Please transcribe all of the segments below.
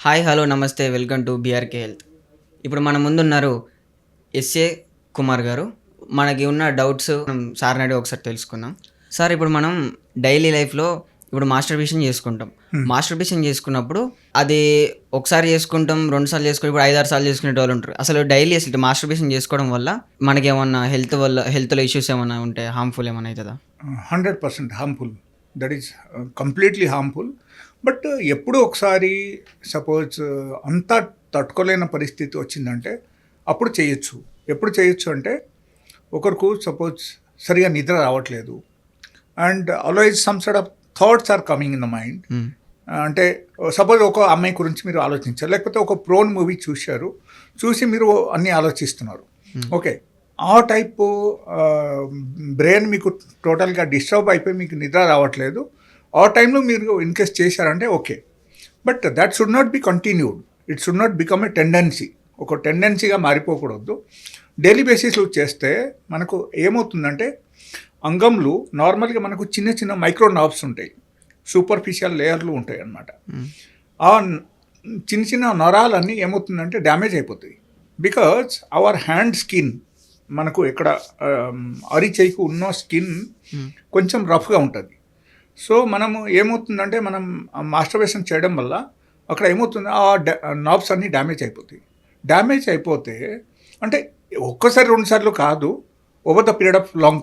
Hi hello నమస్తే welcome to BRK health. ఇప్పుడు మన ముందున్నారు ఎస్ఏ కుమార్ గారు. మనకి ఉన్న డౌట్స్ మనం సార్ని అడిగి ఒకసారి తెలుసుకుందాం. సార్, ఇప్పుడు మనం డైలీ లైఫ్లో ఇప్పుడు మాస్టర్బేషన్ చేసుకుంటాం. మాస్టర్బేషన్ చేసుకున్నప్పుడు అది ఒకసారి చేసుకుంటాం, 2 సార్లు చేసుకుంటాం, ఇప్పుడు 5-6 సార్లు చేసుకునే వాళ్ళు ఉంటారు. అసలు డైలీ అసలు మాస్టర్బేషన్ చేసుకోవడం వల్ల మనకి ఏమన్నా హెల్త్లో ఇష్యూస్ ఏమైనా ఉంటాయి, హార్మ్ఫుల్ ఏమైనా అవుతుందా? 100% harmful. That is completely harmful. But ఎప్పుడో ఒకసారి సపోజ్ అంతా తట్టుకోలేని పరిస్థితి వచ్చిందంటే అప్పుడు చేయొచ్చు. ఎప్పుడు చేయొచ్చు అంటే ఒకరికి సపోజ్ సరిగా నిద్ర రావట్లేదు and always some sort of thoughts are coming in the mind. అంటే సపోజ్ ఒక అమ్మాయి గురించి మీరు ఆలోచించారు, లేకపోతే ఒక ప్రోన్ మూవీ చూసి మీరు అన్నీ ఆలోచిస్తున్నారు. ఓకే, ఆ టైపు బ్రెయిన్ మీకు టోటల్గా డిస్టర్బ్ అయిపోయి మీకు నిద్ర రావట్లేదు. ఆ టైంలో మీరు ఇన్కేస్ చేశారంటే okay, but that should not be continued. It should not become a tendency. ఒక టెండెన్సీగా మారిపోకూడదు. డైలీ బేసిస్లో చేస్తే మనకు ఏమవుతుందంటే అంగంలో నార్మల్గా మనకు చిన్న చిన్న మైక్రో నర్వ్స్ ఉంటాయి, సూపర్ఫిషియల్ లేయర్లు ఉంటాయి అన్నమాట. ఆ చిన్న చిన్న నరాలన్నీ ఏమవుతుందంటే డ్యామేజ్ అయిపోతాయి. బికాజ్ అవర్ హ్యాండ్ స్కిన్, మనకు ఇక్కడ అరిచేయికి ఉన్న స్కిన్ కొంచెం రఫ్గా ఉంటుంది. సో మనము ఏమవుతుందంటే మనం మాస్టర్బేషన్ చేయడం వల్ల అక్కడ ఏమవుతుంది, ఆ నర్వ్స్ అన్నీ డ్యామేజ్ అయిపోతాయి. డ్యామేజ్ అయిపోతే అంటే ఒక్కసారి 2 సార్లు కాదు, over the period of long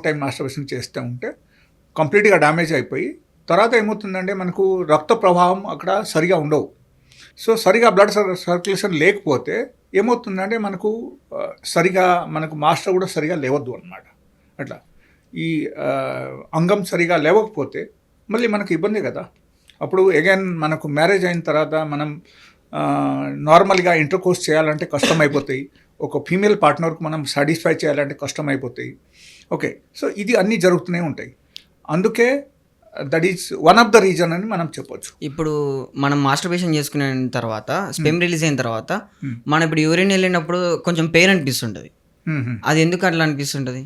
time masturbation చేస్తూ ఉంటే కంప్లీట్గా డ్యామేజ్ అయిపోయి తర్వాత ఏమవుతుందంటే మనకు రక్త ప్రవాహం అక్కడ సరిగా ఉండవు. సో సరిగా బ్లడ్ సర్క్యులేషన్ లేకపోతే ఏమవుతుందంటే మనకు మనకు మాస్టర్ కూడా సరిగా లేవద్దు అన్నమాట. అట్లా ఈ అంగం సరిగా లేవకపోతే మళ్ళీ మనకు ఇబ్బంది కదా. అప్పుడు అగైన్ మనకు మ్యారేజ్ అయిన తర్వాత మనం నార్మల్గా ఇంటర్కోర్స్ చేయాలంటే కష్టమైపోతాయి. ఒక ఫీమేల్ పార్ట్నర్కు మనం సాటిస్ఫై చేయాలంటే కష్టమైపోతాయి. ఓకే, సో ఇది అన్నీ జరుగుతూనే ఉంటాయి. అందుకే that is one of the reason అని మనం చెప్పొచ్చు. ఇప్పుడు మనం మాస్టర్బేషన్ చేసుకున్న తర్వాత స్పెమ్ రిలీజ్ అయిన తర్వాత మనం ఇప్పుడు యూరిన్ వెళ్ళినప్పుడు కొంచెం పెయిన్ అనిపిస్తుంటుంది. అది ఎందుకు అట్లా అనిపిస్తుంటుంది?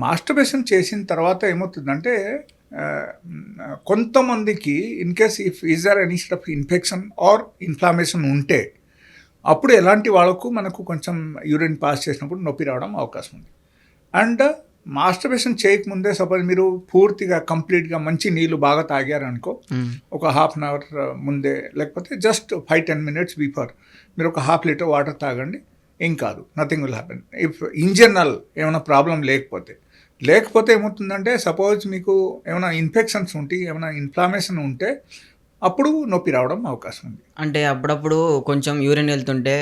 మాస్టర్బేషన్ చేసిన తర్వాత ఏమవుతుందంటే కొంతమందికి in case if is or any of infection or inflammation ఉంటే అప్పుడు ఎలాంటి వాళ్ళకు మనకు కొంచెం యూరిన్ పాస్ చేసినప్పుడు నొప్పి రావడం అవకాశం ఉంది. అండ్ మాస్టర్బేషన్ చేయకముందే సపోజ్ మీరు పూర్తిగా కంప్లీట్గా మంచి నీళ్ళు బాగా తాగారనుకో, ఒక హాఫ్ అన్ అవర్ ముందే లేకపోతే జస్ట్ 5-10 minutes బిఫోర్ మీరు ఒక 1/2 లీటర్ వాటర్ తాగండి, ఏం కాదు, nothing will happen. If in general ఏమైనా ప్రాబ్లం లేకపోతే ఏమవుతుందంటే సపోజ్ మీకు ఏమైనా ఇన్ఫెక్షన్స్ ఉంటే, ఏమైనా ఇన్ఫ్లామేషన్ ఉంటే అప్పుడు నొప్పి రావడం అవకాశం ఉంది. అంటే అప్పుడప్పుడు కొంచెం యూరిన్ వెళ్తుంటే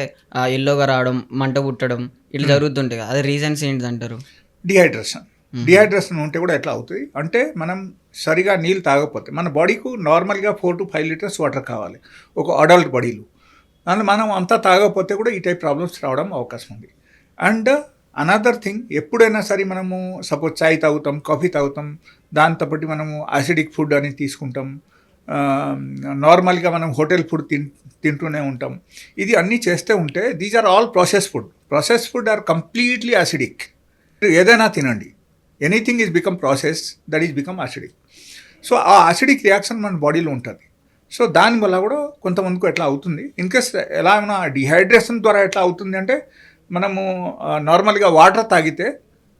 ఎల్లోగా రావడం, మంట పుట్టడం ఇట్లా జరుగుతుంటాయి. అదే రీజన్స్ ఏంటంటారు? డిహైడ్రేషన్ ఉంటే కూడా ఎట్లా అవుతుంది అంటే మనం సరిగా నీళ్ళు తాగకపోతే మన బాడీకు నార్మల్గా 4-5 liters వాటర్ కావాలి ఒక అడల్ట్ బాడీలో. దాన్ని మనం అంతా తాగకపోతే కూడా ఈ టైప్ ప్రాబ్లమ్స్ రావడం అవకాశం ఉంది. అండ్ అనదర్ థింగ్, ఎప్పుడైనా సరే మనము సపోజ్ చాయ్ తాగుతాం, కాఫీ తాగుతాం, దాంతోపాటు మనము యాసిడిక్ ఫుడ్ అని తీసుకుంటాం, నార్మల్గా మనం హోటల్ ఫుడ్ తింటూనే ఉంటాం. ఇది అన్నీ చేస్తూ ఉంటే these are all process food are completely acidic. ఏదైనా తినండి, anything is become process, that is become acidic. So ఆ యాసిడిక్ రియాక్షన్ మన బాడీలో ఉంటుంది. సో దానివల్ల కూడా కొంతమందికి ఎట్లా అవుతుంది, ఇన్కేస్ ఎలా ఏమైనా డిహైడ్రేషన్ ద్వారా ఎట్లా అవుతుంది అంటే మనము నార్మల్గా వాటర్ తాగితే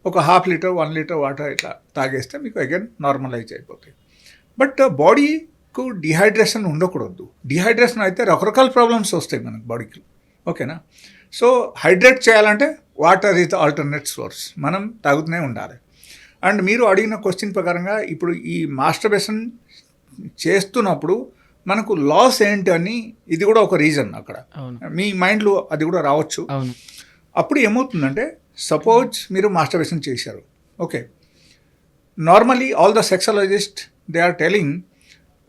ఒక 1/2 లీటర్ 1 లీటర్ వాటర్ ఇట్లా తాగేస్తే మీకు అగైన్ నార్మలైజ్ అయిపోతాయి. బట్ బాడీకు డిహైడ్రేషన్ ఉండకూడదు. డిహైడ్రేషన్ అయితే రకరకాల ప్రాబ్లమ్స్ వస్తాయి మనకు బాడీకి. ఓకేనా? సో హైడ్రేట్ చేయాలంటే water is the alternate source, మనం తాగుతూనే ఉండాలి. అండ్ మీరు అడిగిన క్వశ్చన్ ప్రకారంగా ఇప్పుడు ఈ మాస్టర్బేషన్ చేస్తున్నప్పుడు మనకు లాస్ ఏంటి అని ఇది కూడా ఒక రీజన్. అక్కడ మీ మైండ్లో అది కూడా రావచ్చు. అప్పుడు ఏమవుతుందంటే సపోజ్ మీరు మాస్టర్బేషన్ చేశారు, okay, normally all the sexologist they are telling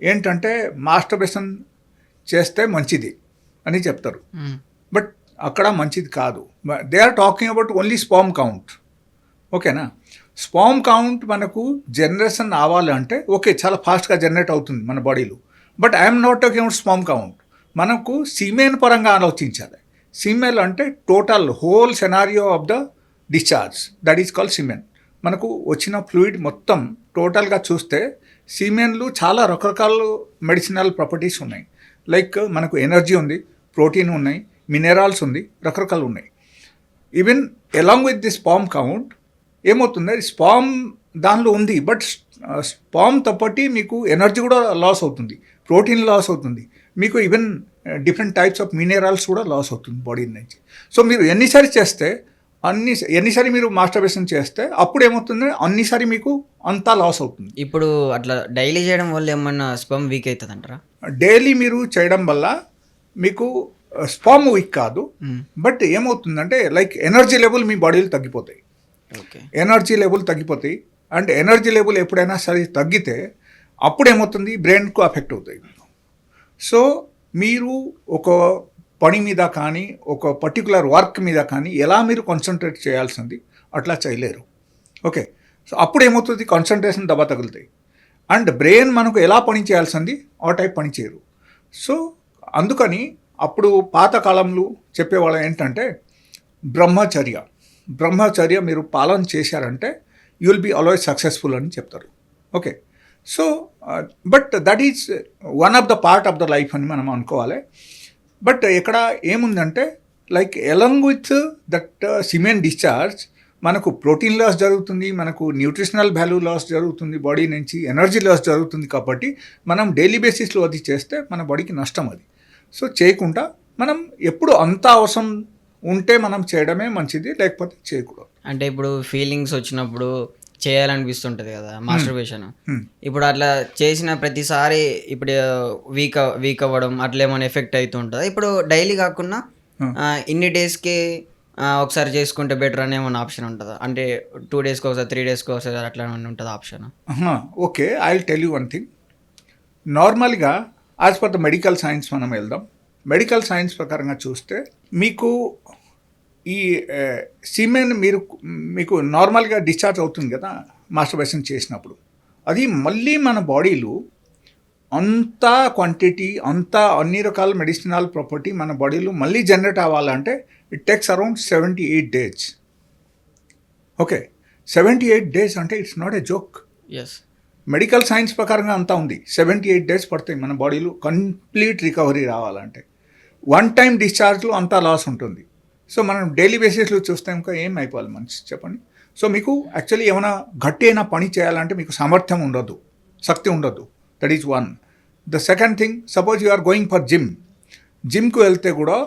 ఏంటంటే మాస్టర్బేషన్ చేస్తే మంచిది అని చెప్తారు. బట్ అక్కడ మంచిది కాదు. They are talking about only sperm count. ఓకేనా? స్పామ్ కౌంట్ మనకు జనరేషన్ అవ్వాలంటే ఓకే, చాలా ఫాస్ట్గా జనరేట్ అవుతుంది మన బాడీలో. But I'm not talking about sperm count. మనకు సీమెన్ పరంగా ఆలోచించాలి. సీమెన్ అంటే total whole scenario of the discharge, that is called semen. మనకు వచ్చిన ఫ్లూయిడ్ మొత్తం టోటల్గా చూస్తే సీమెన్లు చాలా రకరకాల మెడిసినల్ ప్రాపర్టీస్ ఉన్నాయి. లైక్ మనకు ఎనర్జీ ఉంది, ప్రోటీన్ ఉన్నాయి, మినరల్స్ ఉంది, రకరకాలు ఉన్నాయి. Even along with the sperm count ఏమవుతుంది, స్పామ్ దానిలో ఉంది, బట్ స్పామ్తో పాటు మీకు ఎనర్జీ కూడా లాస్ అవుతుంది, ప్రోటీన్ లాస్ అవుతుంది, మీకు even different types of minerals కూడా లాస్ అవుతుంది బాడీ నుంచి. సో మీరు ఎన్నిసారి మీరు మాస్టర్బేషన్ చేస్తే అప్పుడు ఏమవుతుంది, అన్నిసారి మీకు అంతా లాస్ అవుతుంది. ఇప్పుడు అట్లా డైలీ చేయడం వల్ల ఏమన్నా స్పమ్ వీక్ అవుతుంది అంటారా? డైలీ మీరు చేయడం వల్ల మీకు స్పామ్ వీక్ కాదు, బట్ ఏమవుతుందంటే లైక్ ఎనర్జీ లెవెల్ మీ బాడీలో తగ్గిపోతాయి. ఓకే, ఎనర్జీ లెవెల్ తగ్గిపోతాయి. అండ్ ఎనర్జీ లెవెల్ ఎప్పుడైనా సరే తగ్గితే అప్పుడు ఏమవుతుంది, బ్రెయిన్కు అఫెక్ట్ అవుతాయి. సో మీరు ఒక పని మీద కానీ ఒక పర్టికులర్ వర్క్ మీద కానీ ఎలా మీరు కాన్సన్ట్రేట్ చేయాల్సింది అట్లా చేయలేరు. ఓకే, సో అప్పుడు ఏమవుతుంది, కాన్సన్ట్రేషన్ దెబ్బ తగులుతాయి. అండ్ బ్రెయిన్ మనకు ఎలా పని చేయాల్సింది ఆ టైప్ పని చేయరు. సో అందుకని అప్పుడు పాతకాలంలో చెప్పేవాళ్ళు ఏంటంటే బ్రహ్మచర్య మీరు పాలన చేశారంటే you will be always successful అని చెప్తారు. Okay, so but that is one of the part of the life అని మనం అనుకోవాలి. బట్ ఇక్కడ ఏముందంటే like along with that semen discharge మనకు ప్రోటీన్ లాస్ జరుగుతుంది, మనకు న్యూట్రిషనల్ వాల్యూ లాస్ జరుగుతుంది, బాడీ నుంచి ఎనర్జీ లాస్ జరుగుతుంది. కాబట్టి మనం డైలీ బేసిస్లో అది చేస్తే మన బాడీకి నష్టం అది. సో చేయకుండా మనం ఎప్పుడు అంత అవసరం ఉంటే మనం చేయడమే మంచిది, లేకపోతే చేయకూడదు. అంటే ఇప్పుడు ఫీలింగ్స్ వచ్చినప్పుడు చేయాలనిపిస్తుంటుంది కదా మాస్టర్బేషన్. ఇప్పుడు అట్లా చేసిన ప్రతిసారి ఇప్పుడు వీక్ అవ్వడం అట్లా ఏమైనా ఎఫెక్ట్ అవుతూ ఉంటుంది. ఇప్పుడు డైలీ కాకుండా ఇన్ని డేస్కి ఒకసారి చేసుకుంటే బెటర్ అని ఏమైనా ఆప్షన్ ఉంటుందా? అంటే 2 డేస్కి ఒకసారి 3 డేస్కి ఒకసారి అట్లా ఏమైనా ఉంటుందా option? Okay, I will tell you one thing. నార్మల్గా as per the medical science మనం వెళ్దాం. మెడికల్ సైన్స్ ప్రకారంగా చూస్తే మీకు ఈ సీమెన్ మీకు నార్మల్గా డిశ్చార్జ్ అవుతుంది కదా మాస్టర్బేషన్ చేసినప్పుడు, అది మళ్ళీ మన బాడీలో అంత క్వాంటిటీ అన్ని రకాల మెడిసినల్ ప్రాపర్టీ మన బాడీలో మళ్ళీ జనరేట్ అవ్వాలంటే it takes around 78 days. Okay, 78 days అంటే it's not a joke. Yes, medical science ప్రకారంగా అంతా ఉంది. 78 days పడతాయి మన బాడీలో కంప్లీట్ రికవరీ రావాలంటే. వన్ టైం డిశ్చార్జ్లో అంతా లాస్ ఉంటుంది. సో మనం డైలీ బేసిస్లో చూస్తే ఇంకా ఏం అయిపోవాలి మనిషి చెప్పండి. సో మీకు యాక్చువల్లీ ఏమైనా గట్టి అయినా పని చేయాలంటే మీకు సామర్థ్యం ఉండదు, శక్తి ఉండదు. That is one. The second thing, suppose you are going for జిమ్కి వెళ్తే కూడా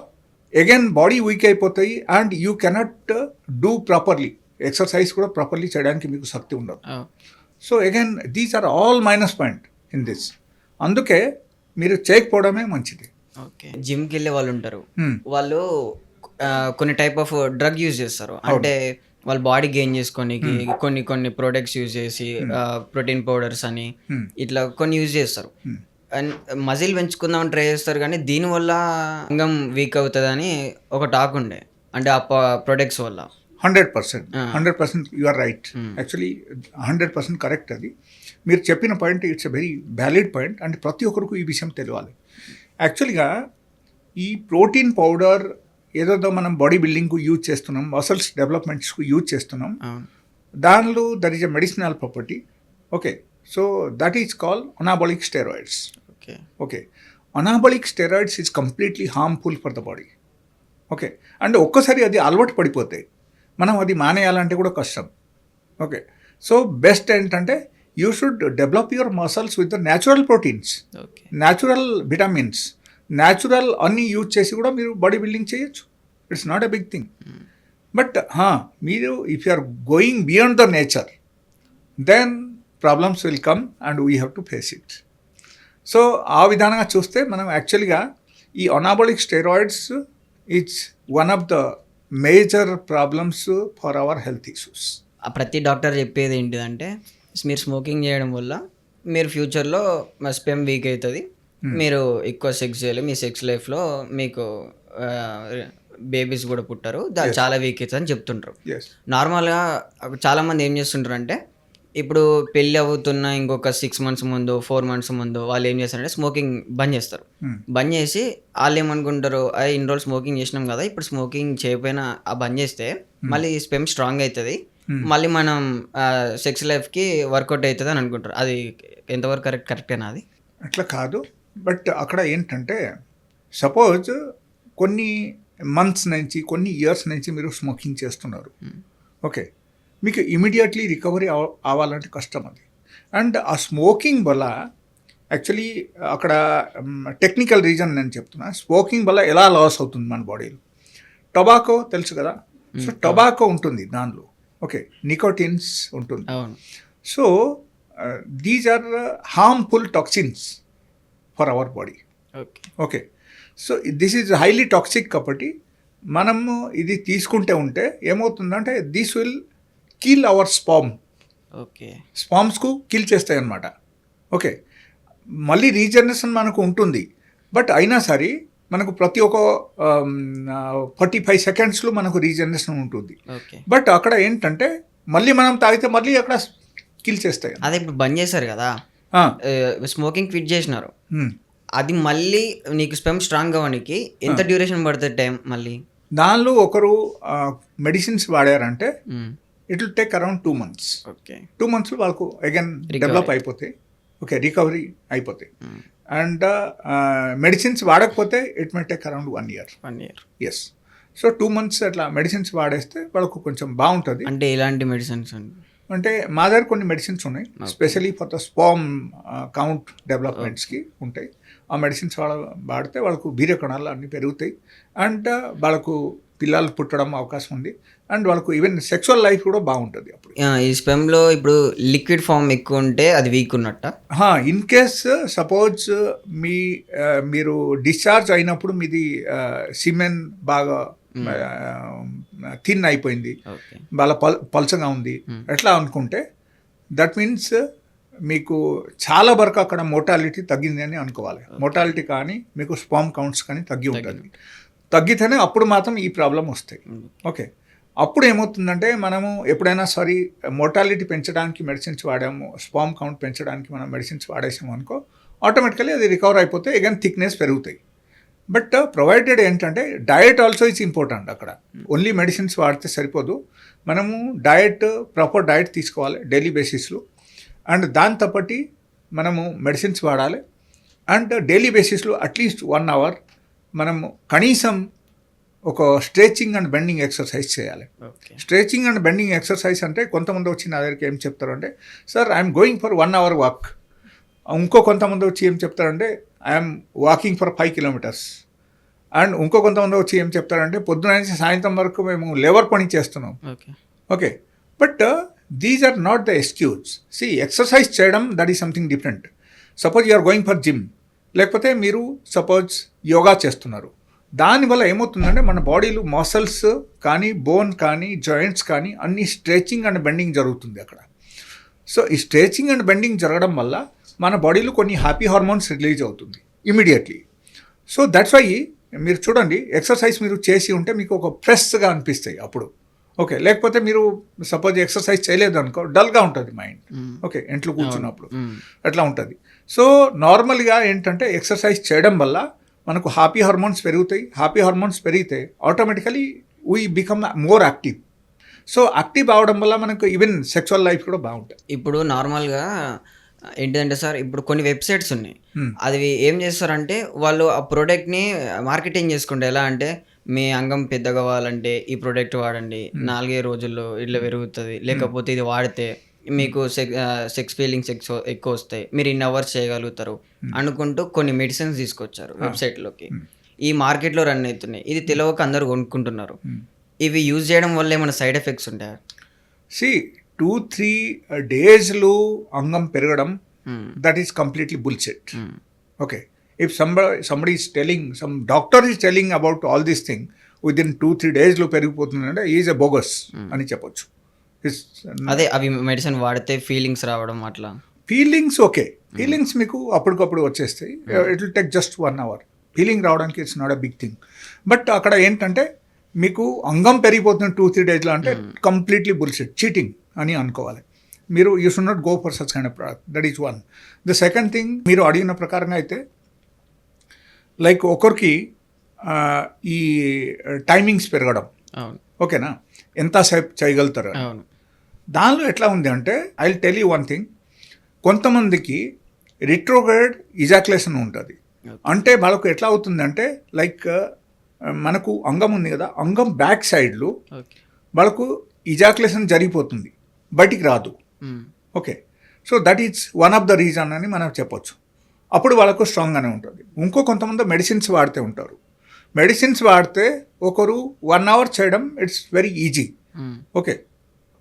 అగైన్ బాడీ వీక్ అయిపోతాయి and you cannot do properly exercise కూడా ప్రాపర్లీ చేయడానికి మీకు శక్తి ఉండదు. So again these are all minus point in this. అందుకే మీరు చేయకపోవడమే మంచిది. ఓకే, జిమ్కి వెళ్ళే వాళ్ళు ఉంటారు, వాళ్ళు కొన్ని టైప్ ఆఫ్ డ్రగ్ యూజ్ చేస్తారు. అంటే వాళ్ళ బాడీ గెయిన్ చేసుకోనికి కొన్ని ప్రొడక్ట్స్ యూజ్ చేసి ప్రోటీన్ పౌడర్స్ అని ఇట్లా కొన్ని యూజ్ చేస్తారు. అండ్ మజిల్ పెంచుకుందామని ట్రై చేస్తారు, కానీ దీనివల్ల అంగం వీక్ అవుతుందని ఒక టాక్ ఉండే, అంటే ఆ ప్రొడక్ట్స్ వల్ల. 100% you are right. Actually 100% correct. అది మీరు చెప్పిన point it's a very valid point. And ప్రతి ఒక్కరికి ఈ విషయం తెలియాలి. యాక్చువల్గా ఈ ప్రోటీన్ పౌడర్ ఏదో మనం బాడీ బిల్డింగ్కు యూజ్ చేస్తున్నాం, మసల్స్ డెవలప్మెంట్స్కు యూజ్ చేస్తున్నాం, దానిలో that is a medicinal property. Okay, so that is called anabolic steroids. Okay, anabolic steroids is completely harmful for the body. Okay, and ఒక్కసారి అది అలవాటు పడిపోతే మనం అది మానేయాలంటే కూడా కష్టం. ఓకే, సో బెస్ట్ ఏంటంటే you should develop your muscles with the natural proteins, natural vitamins, natural అన్నీ యూజ్ చేసి కూడా మీరు బాడీ బిల్డింగ్ చేయొచ్చు. It's not a big thing. But మీరు if you are going beyond the nature then problems will come and we have to face it. So ఆ విధానంగా చూస్తే మనం యాక్చువల్గా ఈ anabolic steroids it's one of the major problems for our health issues. ప్రతి doctor చెప్పేది ఏంటిదంటే మీరు స్మోకింగ్ చేయడం వల్ల మీరు ఫ్యూచర్లో స్పెమ్ వీక్ అవుతుంది, మీరు ఎక్కువ సెక్స్ చేయాలి, మీ సెక్స్ లైఫ్లో మీకు బేబీస్ కూడా పుట్టారు, చాలా వీక్ అవుతుంది అని చెప్తుంటారు. నార్మల్గా చాలామంది ఏం చేస్తుంటారు అంటే ఇప్పుడు పెళ్ళి అవుతున్న ఇంకొక 6 months ముందు 4 months ముందు వాళ్ళు ఏం చేస్తారంటే స్మోకింగ్ బంద్ చేస్తారు. బంద్ చేసి వాళ్ళు ఏమనుకుంటారు, ఇన్ని రోజులు స్మోకింగ్ చేసినాం కదా, ఇప్పుడు స్మోకింగ్ చేయకపోయినా బంద్ చేస్తే మళ్ళీ స్పెమ్ స్ట్రాంగ్ అవుతుంది, మళ్ళీ మనం సెక్స్ లైఫ్కి వర్కౌట్ అవుతుంది అని అనుకుంటారు. అది ఎంతవరకు కరెక్టేనా? అది అట్లా కాదు. బట్ అక్కడ ఏంటంటే సపోజ్ కొన్ని మంత్స్ నుంచి కొన్ని ఇయర్స్ నుంచి మీరు స్మోకింగ్ చేస్తున్నారు, ఓకే, మీకు ఇమీడియట్లీ రికవరీ అవ్వాలంటే కష్టం అది. అండ్ ఆ స్మోకింగ్ వల్ల యాక్చువల్లీ అక్కడ టెక్నికల్ రీజన్ నేను చెప్తున్నా, స్మోకింగ్ వల్ల ఎలా లాస్ అవుతుంది మన బాడీలో. టొబాకో తెలుసు కదా, సో టొబాకో ఉంటుంది దానిలో, ఓకే, నికోటిన్స్ ఉంటుంది. So these are harmful toxins for our body, okay. So this is highly toxic కాబట్టి మనము ఇది తీసుకుంటే ఉంటే ఏమవుతుందంటే this will kill our sperm, okay, స్పామ్స్కు కిల్ చేస్తాయి అన్నమాట, ఓకే. మళ్ళీ రీజనరేషన్ మనకు ఉంటుంది, బట్ అయినా సరే మనకు ప్రతి ఒక్క 45 సెకండ్స్లో మనకు రీజనరేషన్ ఉంటుంది. బట్ అక్కడ ఏంటంటే మళ్ళీ మనం తాగితే మళ్ళీ అక్కడ కిల్ చేస్తాయి. అదే ఇప్పుడు బంద్ చేశారు కదా, స్మోకింగ్ క్విట్ చేసినారు, అది మళ్ళీ నీకు స్పెమ్ స్ట్రాంగ్ అవ్వడానికి ఎంత డ్యూరేషన్ పడుతుంది టైం? మళ్ళీ దానిలో ఒకరు మెడిసిన్స్ వాడారంటే it will take around 2 months. Okay, 2 months వాళ్ళకు అగైన్ డెవలప్ అయిపోతాయి, ఓకే, రికవరీ అయిపోతాయి. అండ్ మెడిసిన్స్ వాడకపోతే it may take around 1 year. Yes. So 2 months అట్లా మెడిసిన్స్ వాడేస్తే వాళ్ళకు కొంచెం బాగుంటుంది. అంటే ఎలాంటి మెడిసిన్స్ అండి? అంటే మా దగ్గర కొన్ని మెడిసిన్స్ ఉన్నాయి, specially for the sperm count డెవలప్మెంట్స్కి ఉంటాయి. ఆ మెడిసిన్స్ వాడితే వాళ్ళకు వీర్య కణాలు అన్నీ పెరుగుతాయి అండ్ వాళ్ళకు పిల్లలు పుట్టడం అవకాశం ఉంది అండ్ వాళ్ళకు ఈవెన్ సెక్సువల్ లైఫ్ కూడా బాగుంటుంది అప్పుడు. ఈ స్పెమ్లో ఇప్పుడు లిక్విడ్ ఫామ్ ఎక్కువ ఉంటే అది వీక్ ఉన్నట్ట? ఇన్ కేస్ సపోజ్ మీరు డిశ్చార్జ్ అయినప్పుడు మీది సిమెన్ బాగా థిన్ అయిపోయింది, వాళ్ళ పల్చగా ఉంది ఎట్లా అనుకుంటే దట్ మీన్స్ మీకు చాలా వరకు అక్కడ మోర్టాలిటీ తగ్గింది అని అనుకోవాలి. మోర్టాలిటీ కానీ మీకు స్పామ్ కౌంట్స్ కానీ తగ్గి ఉంటుంది. తగ్గితేనే అప్పుడు మాత్రం ఈ ప్రాబ్లం వస్తాయి, ఓకే. అప్పుడు ఏమవుతుందంటే మనము ఎప్పుడైనా సరే మోర్టాలిటీ పెంచడానికి మెడిసిన్స్ వాడాము, స్పామ్ కౌంట్ పెంచడానికి మనం మెడిసిన్స్ వాడేసాము అనుకో, ఆటోమేటికలీ అది రికవర్ అయిపోతే అగైన్ థిక్నెస్ పెరుగుతాయి. బట్ ప్రొవైడెడ్ ఏంటంటే డయట్ ఆల్సో ఇట్స్ ఇంపార్టెంట్. అక్కడ ఓన్లీ మెడిసిన్స్ వాడితే సరిపోదు, మనము డయట్ ప్రాపర్ డయట్ తీసుకోవాలి డైలీ బేసిస్లో అండ్ దాంతోపాటి మనము మెడిసిన్స్ వాడాలి అండ్ డైలీ బేసిస్లో అట్లీస్ట్ 1 hour మనము కనీసం ఒక స్ట్రెచింగ్ అండ్ బెండింగ్ ఎక్సర్సైజ్ చేయాలి. స్ట్రెచింగ్ అండ్ బెండింగ్ ఎక్సర్సైజ్ అంటే కొంతమంది వచ్చి నా దగ్గరికి ఏం చెప్తారంటే, sir I'm going for 1 hour walk. ఇంకో కొంతమంది వచ్చి ఏం చెప్తారంటే I'm walking for 5 kilometers. And ఇంకో కొంతమంది వచ్చి ఏం చెప్తారంటే పొద్దున నుంచి సాయంత్రం వరకు మేము లేబర్ పని చేస్తున్నాం, okay. But these are not the excuse. See exercise చేయడం that is something different. Suppose you are going for gym, లేకపోతే మీరు సపోజ్ యోగా చేస్తున్నారు, దానివల్ల ఏమవుతుందంటే మన బాడీలో మసిల్స్ కానీ బోన్ కానీ జాయింట్స్ కానీ అన్ని స్ట్రెచింగ్ అండ్ బెండింగ్ జరుగుతుంది అక్కడ. సో ఈ స్ట్రెచింగ్ అండ్ బెండింగ్ జరగడం వల్ల మన బాడీలో కొన్ని హ్యాపీ హార్మోన్స్ రిలీజ్ అవుతుంది ఇమీడియట్లీ. సో దట్స్ వై మీరు చూడండి ఎక్సర్సైజ్ మీరు చేసి ఉంటే మీకు ఒక ఫ్రెష్గా అనిపిస్తాయి అప్పుడు, ఓకే. లేకపోతే మీరు సపోజ్ ఎక్సర్సైజ్ చేయలేదు అనుకో డల్గా ఉంటుంది మైండ్, ఓకే, ఇంట్లో కూర్చున్నప్పుడు అట్లా ఉంటుంది. సో నార్మల్గా ఏంటంటే ఎక్సర్సైజ్ చేయడం వల్ల మనకు హ్యాపీ హార్మోన్స్ పెరుగుతాయి. హ్యాపీ హార్మోన్స్ పెరిగితే automatically we become more active. So active అవడం వల్ల మనకు ఈవెన్ సెక్చువల్ లైఫ్ కూడా బాగుంటుంది. ఇప్పుడు నార్మల్గా ఏంటిదంటే సార్, ఇప్పుడు కొన్ని వెబ్సైట్స్ ఉన్నాయి, అది ఏం చేస్తారంటే వాళ్ళు ఆ ప్రోడక్ట్ని మార్కెటింగ్ చేసుకుంటే ఎలా అంటే మీ అంగం పెద్దగా కావాలంటే ఈ ప్రోడక్ట్ వాడండి, 4 రోజుల్లో ఇట్లా పెరుగుతుంది, లేకపోతే ఇది వాడితే మీకు సెక్స్ ఫీలింగ్స్ ఎక్కువ వస్తాయి, మీరు ఇన్ అవర్స్ చేయగలుగుతారు అనుకుంటూ కొన్ని మెడిసిన్స్ తీసుకొచ్చారు వెబ్సైట్లోకి. ఈ మార్కెట్లో రన్ అవుతున్నాయి, ఇది తెలియక అందరూ కొనుక్కుంటున్నారు. ఇవి యూజ్ చేయడం వల్ల ఏమైనా సైడ్ ఎఫెక్ట్స్ ఉంటాయా? సి 2-3 daysలో అంగం పెరగడం that is completely bullshit, okay. If somebody is telling, some doctor is telling about all this thing within 2-3 daysలో పెరిగిపోతుందంటే ఈజ్ ఎ బోగస్ అని చెప్పొచ్చు. అదే అవి మెడిసిన్ వాడితే ఫీలింగ్స్ రావడం అట్లా. ఫీలింగ్స్ ఓకే, ఫీలింగ్స్ మీకు అప్పటికప్పుడు వచ్చేస్తాయి, it will take just 1 hour. Feeling రావడానికి it's not a big thing. But అక్కడ ఏంటంటే మీకు అంగం పెరిగిపోతుంది 2-3 daysలో అంటే కంప్లీట్లీ బుల్షిట్, చీటింగ్ అని అనుకోవాలి. మీరు you should not go for such kind of product. That is one. The second thing, మీరు అడిగిన ప్రకారంగా అయితే లైక్ ఒకరికి ఈ టైమింగ్స్ పెరగడం, ఓకేనా, ఎంతసేపు చేయగలుగుతారు. దానిలో ఎట్లా ఉంది అంటే I will tell you one thing, కొంతమందికి రిట్రోగ్రేడ్ ఇజాక్యులేషన్ ఉంటుంది, అంటే వాళ్ళకు ఎట్లా అవుతుందంటే లైక్ మనకు అంగం ఉంది కదా, అంగం బ్యాక్ సైడ్లో ఓకే. వాళ్ళకు ఇజాక్యులేషన్ జరిగిపోతుంది, బయటికి రాదు. Okay, so that is one of the reason అని మనం చెప్పొచ్చు. అప్పుడు వాళ్ళకు స్ట్రాంగ్గానే ఉంటుంది. ఇంకో కొంతమంది మెడిసిన్స్ వాడుతూ ఉంటారు. మెడిసిన్స్ వాడితే ఒకరు 1 అవర్ చేయడం ఇట్స్ వెరీ ఈజీ. ఓకే,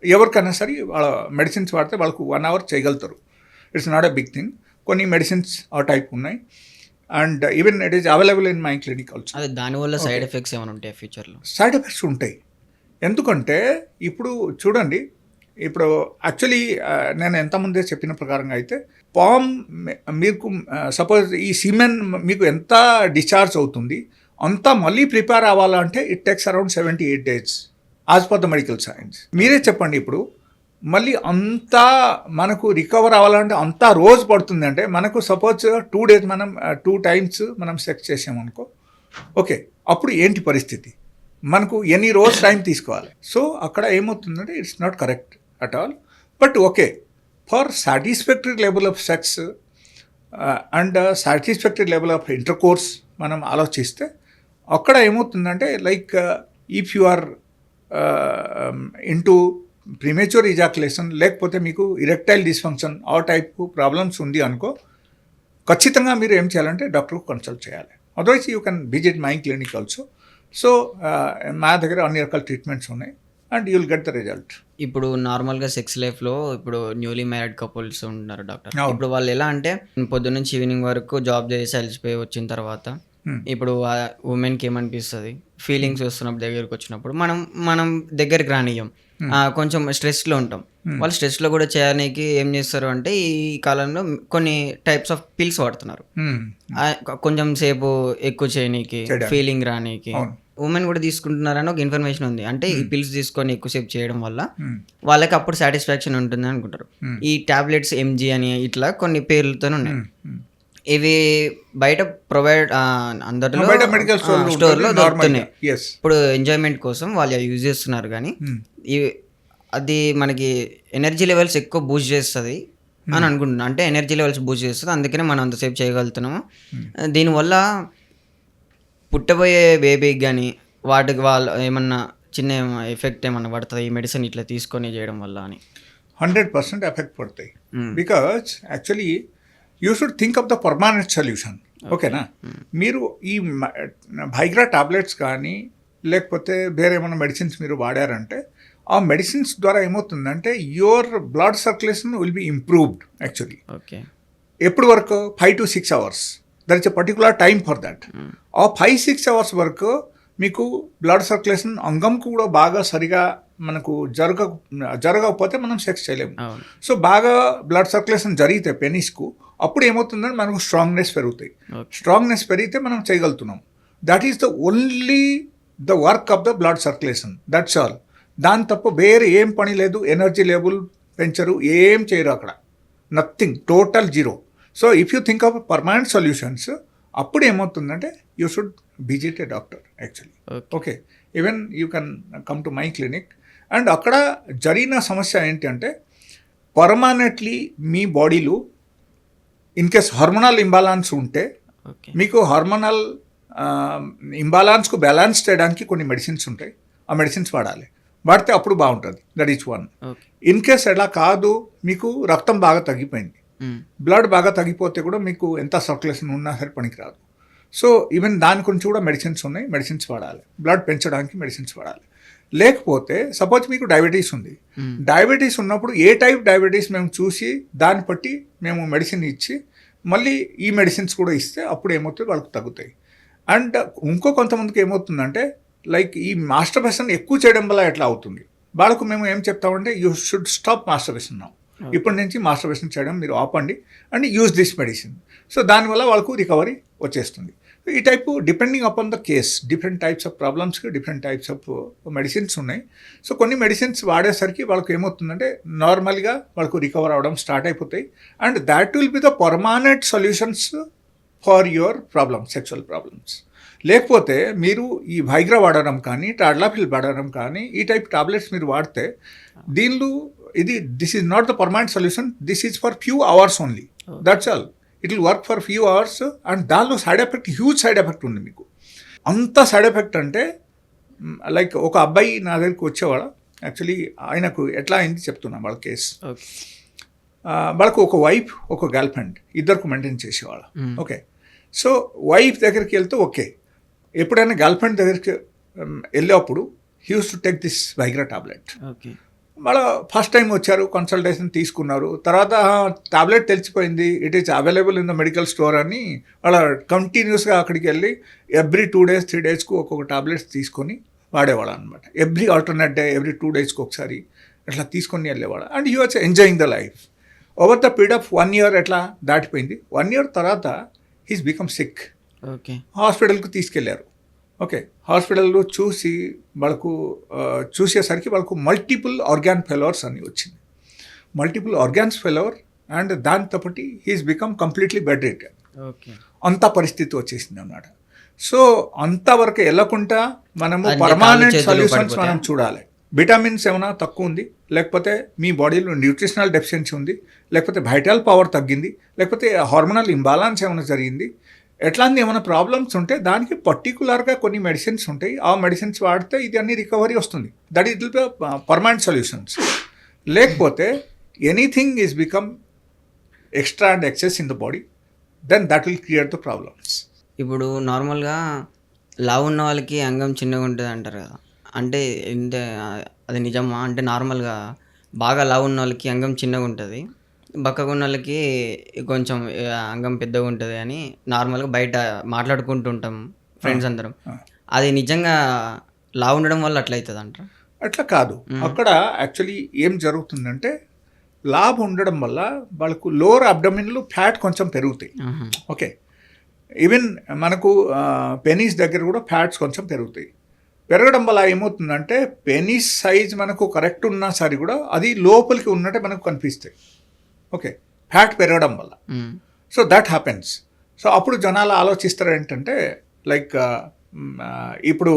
ఎవరికైనా సరే వాళ్ళ మెడిసిన్స్ వాడితే వాళ్ళకు 1 అవర్ చేయగలుగుతారు. It's not a big thing. కొన్ని మెడిసిన్స్ ఆ టైప్ ఉన్నాయి and even it is available in my clinic also. అదే దానివల్ల సైడ్ ఎఫెక్ట్స్ ఏమైనా ఉంటాయి ఫ్యూచర్లో? సైడ్ ఎఫెక్ట్స్ ఉంటాయి. ఎందుకంటే ఇప్పుడు చూడండి, ఇప్పుడు యాక్చువల్లీ నేను ఎంతమంది చెప్పిన ప్రకారంగా అయితే పామ్ మీకు సపోజ్ ఈ సిమెన్ మీకు ఎంత డిశ్చార్జ్ అవుతుంది అంతా మళ్ళీ ప్రిపేర్ అవ్వాలంటే it takes around 78 days as per the medical science. మీరే చెప్పండి, ఇప్పుడు మళ్ళీ అంతా మనకు రికవర్ అవ్వాలంటే అంతా రోజు పడుతుంది. అంటే మనకు సపోజ్ 2 days మనం 2 times మనం సెక్స్ చేసామనుకో, ఓకే, అప్పుడు ఏంటి పరిస్థితి? మనకు ఎన్ని రోజు టైం తీసుకోవాలి? సో అక్కడ ఏమవుతుందంటే it's not correct at all. But okay, for satisfactory level of sex and satisfactory level of intercourse మనం ఆలోచిస్తే అక్కడ ఏమవుతుందంటే like if you are into premature ejaculation లేకపోతే మీకు ఇరెక్టైల్ డిస్ఫంక్షన్ ఆ టైప్ ప్రాబ్లమ్స్ ఉంది అనుకో, ఖచ్చితంగా మీరు ఏం చేయాలంటే డాక్టర్కు కన్సల్ట్ చేయాలి. Otherwise you can visit my clinic also. So మా దగ్గర అన్ని రకాల ట్రీట్మెంట్స్ ఉన్నాయి and you will get the result. ఇప్పుడు నార్మల్గా సెక్స్ లైఫ్లో ఇప్పుడు న్యూలీ మ్యారీడ్ కపుల్స్ ఉంటున్నారు డాక్టర్. ఇప్పుడు వాళ్ళు ఎలా అంటే పొద్దున్న నుంచి ఈవినింగ్ వరకు జాబ్ చేసి అలసిపోయి వచ్చిన తర్వాత ఇప్పుడు ఆ ఉమెన్కి ఏమనిపిస్తుంది, ఫీలింగ్స్ వస్తున్నప్పుడు దగ్గరికి వచ్చినప్పుడు మనం దగ్గరికి రానియ్యం, కొంచెం స్ట్రెస్లో ఉంటాం. వాళ్ళు స్ట్రెస్లో కూడా చేయడానికి ఏం చేస్తారు అంటే ఈ కాలంలో కొన్ని టైప్స్ ఆఫ్ పిల్స్ వాడుతున్నారు. కొంచెం సేపు ఎక్కువ చేయనీకి, ఫీలింగ్ రానీకి ఉమెన్ కూడా తీసుకుంటున్నారని ఒక ఇన్ఫర్మేషన్ ఉంది. అంటే ఈ పిల్స్ తీసుకొని ఎక్కువసేపు చేయడం వల్ల వాళ్ళకి అప్పుడు సాటిస్ఫాక్షన్ ఉంటుంది అనుకుంటారు. ఈ టాబ్లెట్స్ ఎంజీ అని ఇట్లా కొన్ని పేర్లతో ఉన్నాయి. ఇవి బయట ప్రొవైడ్ అందరిలో మెడికల్ స్టోర్లో దొరుకుతున్నాయి. ఇప్పుడు ఎంజాయ్మెంట్ కోసం వాళ్ళు యూజ్ చేస్తున్నారు. కానీ అది మనకి ఎనర్జీ లెవెల్స్ ఎక్కువ బూస్ట్ చేస్తుంది అని అనుకుంటున్నాను. అంటే ఎనర్జీ లెవెల్స్ బూస్ట్ చేస్తుంది, అందుకనే మనం అంతసేపు చేయగలుగుతున్నాము. దీనివల్ల పుట్టబోయే బేబీకి కానీ వాటికి వాళ్ళు ఏమన్నా చిన్న ఎఫెక్ట్ ఏమన్నా పడుతుంది ఈ మెడిసిన్ ఇట్లా తీసుకొని చేయడం వల్ల అని? 100% ఎఫెక్ట్ పడతాయి. Because actually you should think of the permanent solution. ఓకేనా, మీరు ఈ వైగ్రా టాబ్లెట్స్ కానీ లేకపోతే వేరే ఏమైనా మెడిసిన్స్ మీరు వాడారంటే ఆ మెడిసిన్స్ ద్వారా ఏమవుతుందంటే your blood circulation will be improved. Actually okay, ఎప్పుడు వరకు 5 to 6 hours, there is a particular time for that. ఆ 5-6 hours వరకు మీకు బ్లడ్ సర్క్యులేషన్ అంగంకు కూడా బాగా సరిగా మనకు జరగకపోతే మనం సెక్స్ చేయలేము. సో బాగా బ్లడ్ సర్క్యులేషన్ జరిగితే పెనిస్కు అప్పుడు ఏమవుతుందంటే మనకు స్ట్రాంగ్నెస్ పెరుగుతాయి. స్ట్రాంగ్నెస్ పెరిగితే మనం చేయగలుగుతున్నాం. That is the only the work of the blood circulation, that's all. దాని తప్ప వేరే ఏం పని లేదు. ఎనర్జీ లెవెల్ పెంచరు, ఏం చేయరు అక్కడ, nothing, total zero. So if you think of permanent solutions అప్పుడు ఏమవుతుందంటే you should visit A doctor actually. Okay, even you can come to my clinic. And అక్కడ జరిగిన సమస్య ఏంటి అంటే పర్మనెంట్లీ మీ బాడీలో ఇన్ కేస్ హార్మోనల్ ఇంబాలాన్స్ ఉంటే మీకు హార్మోనల్ ఇంబాలాన్స్కు బ్యాలెన్స్ చేయడానికి కొన్ని మెడిసిన్స్ ఉంటాయి, ఆ మెడిసిన్స్ వాడితే అప్పుడు బాగుంటుంది. That is one. In case ఎలా కాదు, మీకు రక్తం బాగా తగ్గిపోయింది, బ్లడ్ బాగా తగ్గిపోతే కూడా మీకు ఎంత సర్క్యులేషన్ ఉన్నా సరే పనికిరాదు. సో ఈవెన్ దాని గురించి కూడా మెడిసిన్స్ ఉన్నాయి, మెడిసిన్స్ వాడాలి. బ్లడ్ పెంచడానికి మెడిసిన్స్ వాడాలి. లేకపోతే సపోజ్ మీకు డయాబెటీస్ ఉంది, డయాబెటీస్ ఉన్నప్పుడు ఏ టైప్ డయాబెటీస్ మేము చూసి దాన్ని బట్టి మేము మెడిసిన్ ఇచ్చి మళ్ళీ ఈ మెడిసిన్స్ కూడా ఇస్తే అప్పుడు ఏమవుతుంది వాళ్ళకి తగ్గుతాయి. అండ్ ఇంకో కొంతమందికి ఏమవుతుందంటే లైక్ ఈ మాస్టర్బేషన్ ఎక్కువ చేయడం వల్ల ఎట్లా అవుతుంది, వాళ్ళకు మేము ఏం చెప్తామంటే you should stop masturbation now. ఇప్పటి నుంచి మాస్టర్బేషన్ చేయడం మీరు ఆపండి and use this medicine. So దానివల్ల వాళ్ళకు రికవరీ వచ్చేస్తుంది. ఈ type depending upon the case, different types of ప్రాబ్లమ్స్కి డిఫరెంట్ టైప్స్ ఆఫ్ మెడిసిన్స్ ఉన్నాయి. సో కొన్ని మెడిసిన్స్ వాడేసరికి వాళ్ళకి ఏమవుతుందంటే నార్మల్గా వాళ్ళకు రికవర్ అవ్వడం స్టార్ట్ అయిపోతాయి. And that will be the permanent solutions for your problems, sexual problems. లేకపోతే మీరు ఈ వైగ్రా వాడడం కానీ టాడ్లాఫిల్ వాడడం కానీ ఈ టైప్ టాబ్లెట్స్ మీరు వాడితే దీనిలో this is not the permanent solution, this is for few hours only, that's all. It will work for few hours and దానిలో side effect huge side effect ఉంది మీకు. అంత సైడ్ ఎఫెక్ట్ అంటే లైక్ ఒక అబ్బాయి నా దగ్గరికి వచ్చేవాడు. యాక్చువల్లీ ఆయనకు ఎట్లా అయింది చెప్తున్నా వాళ్ళ కేసు. వాళ్ళకు ఒక వైఫ్ ఒక గర్ల్ ఫ్రెండ్ ఇద్దరికి మెయింటైన్ చేసేవాళ్ళు. ఓకే, సో వైఫ్ దగ్గరికి వెళ్తే ఓకే, ఎప్పుడైనా గర్ల్ ఫ్రెండ్ దగ్గరికి వెళ్ళేటప్పుడు he use to take this Viagra tablet. వాళ్ళ ఫస్ట్ టైం వచ్చారు, కన్సల్టేషన్ తీసుకున్నారు. తర్వాత టాబ్లెట్ తెలిసిపోయింది, it is available in the medical store అని వాళ్ళ కంటిన్యూస్గా అక్కడికి వెళ్ళి ఎవ్రీ 2 days 3 daysకు ఒక్కొక్క టాబ్లెట్స్ తీసుకొని వాడేవాడు అనమాట. ఎవ్రీ ఆల్టర్నేట్ డే ఎవ్రీ 2 daysకి ఒకసారి అట్లా తీసుకొని వెళ్ళేవాడు. And he was enjoying the life. Over the period of 1 year ఎట్లా దాటిపోయింది. 1 year తర్వాత హీస్ బికమ్ సిక్. ఓకే, హాస్పిటల్కి తీసుకెళ్లారు. ఓకే, హాస్పిటల్లో చూసి వాళ్ళకు చూసేసరికి వాళ్ళకు మల్టిపుల్ ఆర్గాన్ ఫెయిల్యూర్స్ అని వచ్చింది. మల్టిపుల్ ఆర్గాన్స్ ఫెయిల్యూర్ అండ్ దాంతోపాటు he's become completely bed ridden. Okay, అంత పరిస్థితి వచ్చేసింది అన్నమాట. సో అంతవరకు వెళ్ళకుండా మనము పర్మానెంట్ సొల్యూషన్స్ మనం చూడాలి. విటమిన్స్ ఏమైనా తక్కువ ఉంది, లేకపోతే మీ బాడీలో న్యూట్రిషనల్ డెఫిషియన్సీ ఉంది, లేకపోతే వైటల్ పవర్ తగ్గింది, లేకపోతే హార్మోనల్ ఇంబాలెన్స్ ఏమైనా జరిగింది, ఎట్లాంటి ఏమైనా ప్రాబ్లమ్స్ ఉంటే దానికి పర్టికులర్గా కొన్ని మెడిసిన్స్ ఉంటాయి. ఆ మెడిసిన్స్ వాడితే ఇది అన్ని రికవరీ వస్తుంది. That it will be permanent solutions. లేకపోతే anything is become extra and excess in the body, then that will create the problems. ఇప్పుడు నార్మల్గా లావు ఉన్న వాళ్ళకి అంగం చిన్నగా ఉంటుంది అంటారు కదా, అంటే ఇంత అది నిజమా? అంటే నార్మల్గా బాగా లావు ఉన్న వాళ్ళకి అంగం చిన్నగా ఉంటుంది, బక్కగా ఉన్న వాళ్ళకి కొంచెం అంగం పెద్దగా ఉంటుంది అని నార్మల్గా బయట మాట్లాడుకుంటుంటాం ఫ్రెండ్స్ అందరం. అది నిజంగా లావు ఉండడం వల్ల అట్లా అవుతుంది అంటారు? అట్లా కాదు. అక్కడ యాక్చువల్లీ ఏం జరుగుతుందంటే లావు ఉండడం వల్ల వాళ్ళకు లోవర్ అబ్డమిన్లో ఫ్యాట్ కొంచెం పెరుగుతాయి. ఓకే, ఈవెన్ మనకు పెనీస్ దగ్గర కూడా ఫ్యాట్స్ కొంచెం పెరుగుతాయి. పెరగడం వల్ల ఏమవుతుందంటే పెనీస్ సైజ్ మనకు కరెక్ట్ ఉన్నా సరే కూడా అది లోపలికి ఉన్నట్టే మనకు కనిపిస్తాయి. ఓకే, ఫ్యాట్ పెరగడం వల్ల. So that happens. సో అప్పుడు జనాలు ఆలోచిస్తారు ఏంటంటే లైక్ ఇప్పుడు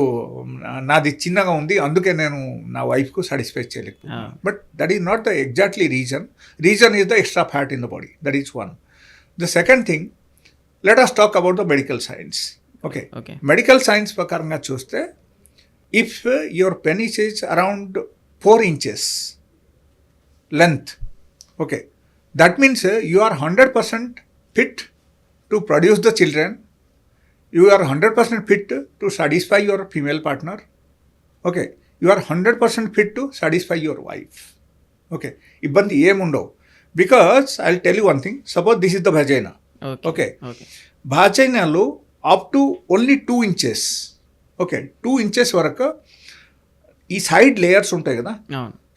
నాది చిన్నగా ఉంది అందుకే నేను నా వైఫ్కు సాటిస్ఫై చేయలేకపోతున్నాను. But that is not the exactly reason. Reason is the extra fat in the body. That is one. The second thing, let us talk about the medical science. Okay, medical science ప్రకారంగా చూస్తే if your penis is around 4 inches length, okay, that means you are 100% fit to produce the children. You are 100% fit to satisfy your female partner. Okay, you are 100% fit to satisfy your wife. Okay, ఇబ్బంది ఏముండవు. Because I'll tell you one thing. Suppose this is the vagina. Okay. Vaginaలో up to only 2 inches. Okay, 2 inches వరకు ఈ side layers ఉంటాయి కదా.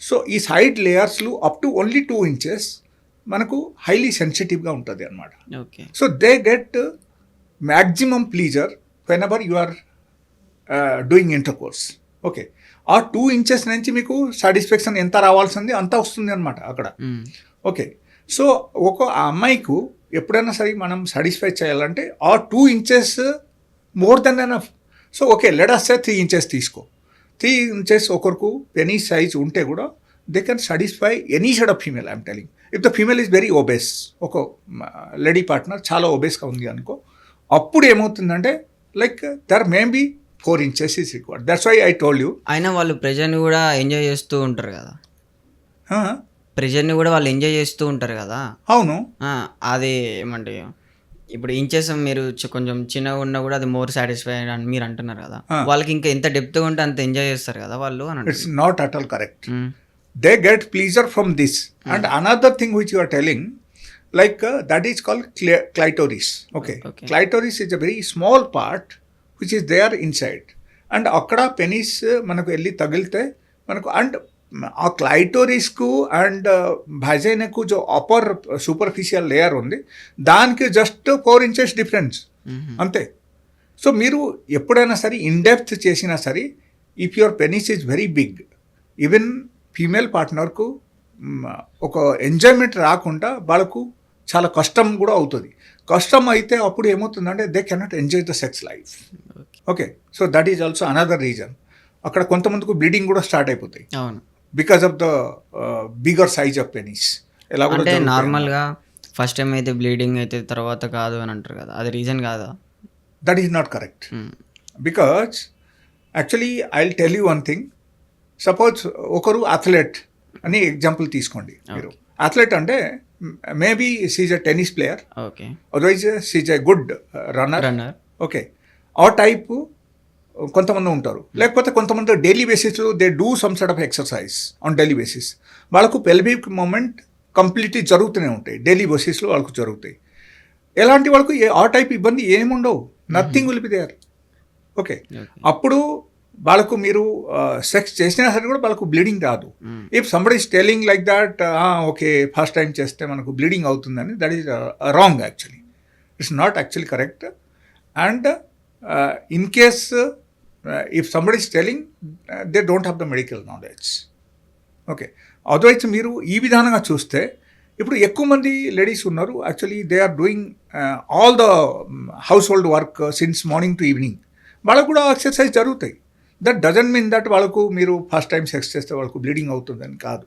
So ఈ side లేయర్స్లో up to only 2 inches మనకు highly సెన్సిటివ్గా ఉంటుంది అనమాట. So they get maximum pleasure whenever you are doing intercourse. Okay, ఆ 2 inches నుంచి మీకు సాటిస్ఫాక్షన్ ఎంత రావాల్సింది అంత వస్తుంది అనమాట అక్కడ. ఓకే, సో ఒక అమ్మాయికు ఎప్పుడైనా సరే మనం సాటిస్ఫై చేయాలంటే ఆ 2 inches more than enough. So okay, let us say 3 inches తీసుకో. 3 inches ఒకరికి పెనీ సైజ్ ఉంటే కూడా they can satisfy any shade of female. I'm telling, if the female is very obese, ఒక లేడీ పార్ట్నర్ చాలా ఒబేస్గా ఉంది అనుకో, అప్పుడు ఏమవుతుందంటే like there may be 4 inches is required. That's why I told you. అయినా వాళ్ళు ప్రెజర్ని కూడా ఎంజాయ్ చేస్తూ ఉంటారు కదా. ప్రెజర్ని కూడా వాళ్ళు ఎంజాయ్ చేస్తూ ఉంటారు కదా. అవును, అది ఏమంటే ఇప్పుడు ఇంచెస్ మీరు కొంచెం చిన్నగా ఉన్నా కూడా అది మోర్ సాటిస్ఫై అని మీరు అంటున్నారు కదా. వాళ్ళకి ఇంకా ఎంత డెప్త్గా ఉంటే అంత ఎంజాయ్ చేస్తారు కదా వాళ్ళు అని. It's not at all correct. They get pleasure from this. And another thing which you are telling, like that is called clitoris. Okay. Clitoris is a very small part which is there inside. And akkada penis manaku elli tagilte manaku, and ఆ క్లైటోరిస్కు and vaginaకు jo upper superficial layer ఉంది దానికి just 4 inches difference అంతే. So మీరు ఎప్పుడైనా సరే in depth చేసినా సరే if your penis is very big, even female పార్ట్నర్కు ఒక ఎంజాయ్మెంట్ రాకుండా వాళ్ళకు చాలా కష్టం కూడా అవుతుంది. కష్టం అయితే అప్పుడు ఏమవుతుందంటే they cannot enjoy the sex life. Okay, so that is also another reason. అక్కడ కొంతమందికి బ్లీడింగ్ కూడా స్టార్ట్ అయిపోతాయి because of the bigger size of penis. ఎలా కూడా అంటే నార్మల్గా ఫస్ట్ టైం అయితే బ్లీడింగ్ అయితే తర్వాత కాదు అని అంటారు కదా, అది రీజన్ కాదా? That is not correct. Because actually I will tell you one thing. Suppose ఒకరు అథ్లెట్ అని ఎగ్జాంపుల్ తీసుకోండి మీరు. అథ్లెట్ అంటే maybe she's a tennis player, okay, otherwise she's a good runner. Okay, ఆ టైప్ కొంతమంది ఉంటారు. లేకపోతే కొంతమంది డైలీ బేసిస్లో they do some sort of exercise on daily basis. వాళ్ళకు పెల్విక్ మూమెంట్ కంప్లీట్లీ జరుగుతూనే ఉంటాయి, డైలీ బేసిస్లో వాళ్ళకు జరుగుతాయి. ఎలాంటి వాళ్ళకు ఆ టైప్ ఇబ్బంది ఏముండవు, nothing will be there. Okay, అప్పుడు వాళ్ళకు మీరు సెక్స్ చేసినా సరే కూడా వాళ్ళకు బ్లీడింగ్ రాదు. If somebody is telling like that, okay first time చేస్తే మనకు బ్లీడింగ్ అవుతుందని, that is wrong actually. It's not actually correct. And in case if somebody is telling, they don't have the medical knowledge. Okay, otherwise మీరు ఈ విధానంగా చూస్తే ఇప్పుడు ఎక్కువ మంది లేడీస్ ఉన్నారు actually, they are doing all the household work since morning to evening. వాళ్ళకు కూడా ఎక్సర్సైజ్ జరుగుతాయి. దట్ డజంట్ మీన్ దట్ వాళ్ళకు మీరు ఫస్ట్ టైం సెక్స్ చేస్తే వాళ్ళకు బ్లీడింగ్ అవుతుందని కాదు.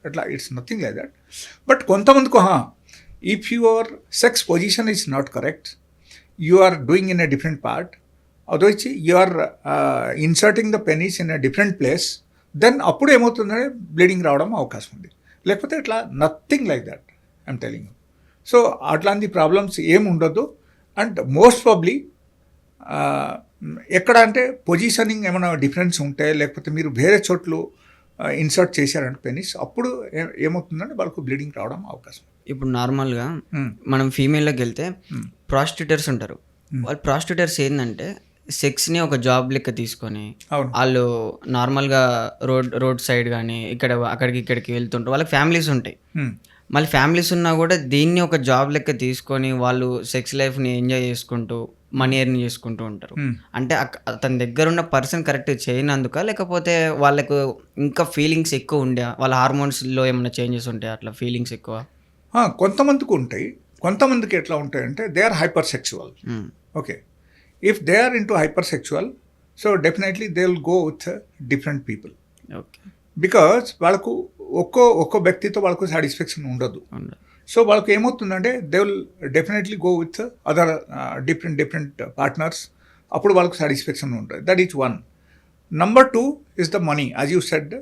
అట్లా it's nothing like that. But కొంతమందికి if your sex position is not correct, you are doing in a different part, అదొచ్చి you are inserting the penis in a different place, then అప్పుడు ఏమవుతుందంటే bleeding రావడం అవకాశం ఉంది. లేకపోతే ఇట్లా nothing like that I'm telling you. So అట్లాంటి problems ఏమి ఉండదు. అండ్ మోస్ట్ ప్రాబ్లీ ఎక్కడ అంటే పొజిషనింగ్ ఏమైనా డిఫరెన్స్ ఉంటే, లేకపోతే మీరు వేరే చోట్లు ఇన్సర్ట్ చేశారంటే పెనిస్, అప్పుడు ఏమవుతుందంటే వాళ్ళకు బ్లీడింగ్ రావడం అవకాశం. ఇప్పుడు నార్మల్గా మనం ఫీమేల్లోకి వెళ్తే ప్రాస్టిట్యూటర్స్ ఉంటారు. వాళ్ళు ప్రాస్టిట్యూటర్స్ ఏంటంటే సెక్స్ని ఒక జాబ్ లెక్క తీసుకొని వాళ్ళు నార్మల్గా రోడ్ సైడ్ కానీ అక్కడికి ఇక్కడికి వెళ్తుంటారు. వాళ్ళకి ఫ్యామిలీస్ ఉంటాయి. మళ్ళీ ఫ్యామిలీస్ ఉన్నా కూడా దీన్ని ఒక జాబ్ లెక్క తీసుకొని వాళ్ళు సెక్స్ లైఫ్ని ఎంజాయ్ చేసుకుంటూ మనీ ఎర్న్ చేసుకుంటూ ఉంటారు. అంటే అతని దగ్గర ఉన్న పర్సన్ కరెక్ట్ చేయనందుక, లేకపోతే వాళ్ళకు ఇంకా ఫీలింగ్స్ ఎక్కువ ఉండే, వాళ్ళ హార్మోన్స్లో ఏమైనా చేంజెస్ ఉంటాయి, అట్లా ఫీలింగ్స్ ఎక్కువ? కొంతమందికి ఉంటాయి. కొంతమందికి ఎట్లా ఉంటాయంటే they are hyper sexual. Okay, if they are into hyper sexual, so definitely they will go with different people. Okay, because వాళ్ళకు ఒక్కో వ్యక్తితో వాళ్ళకు సాటిస్ఫాక్షన్ ఉండదు. సో వాళ్ళకి ఏమవుతుందంటే they will definitely go with other different partners. అప్పుడు వాళ్ళకు satisfaction ఉంటుంది. That is one. Number 2 is the money, as you said.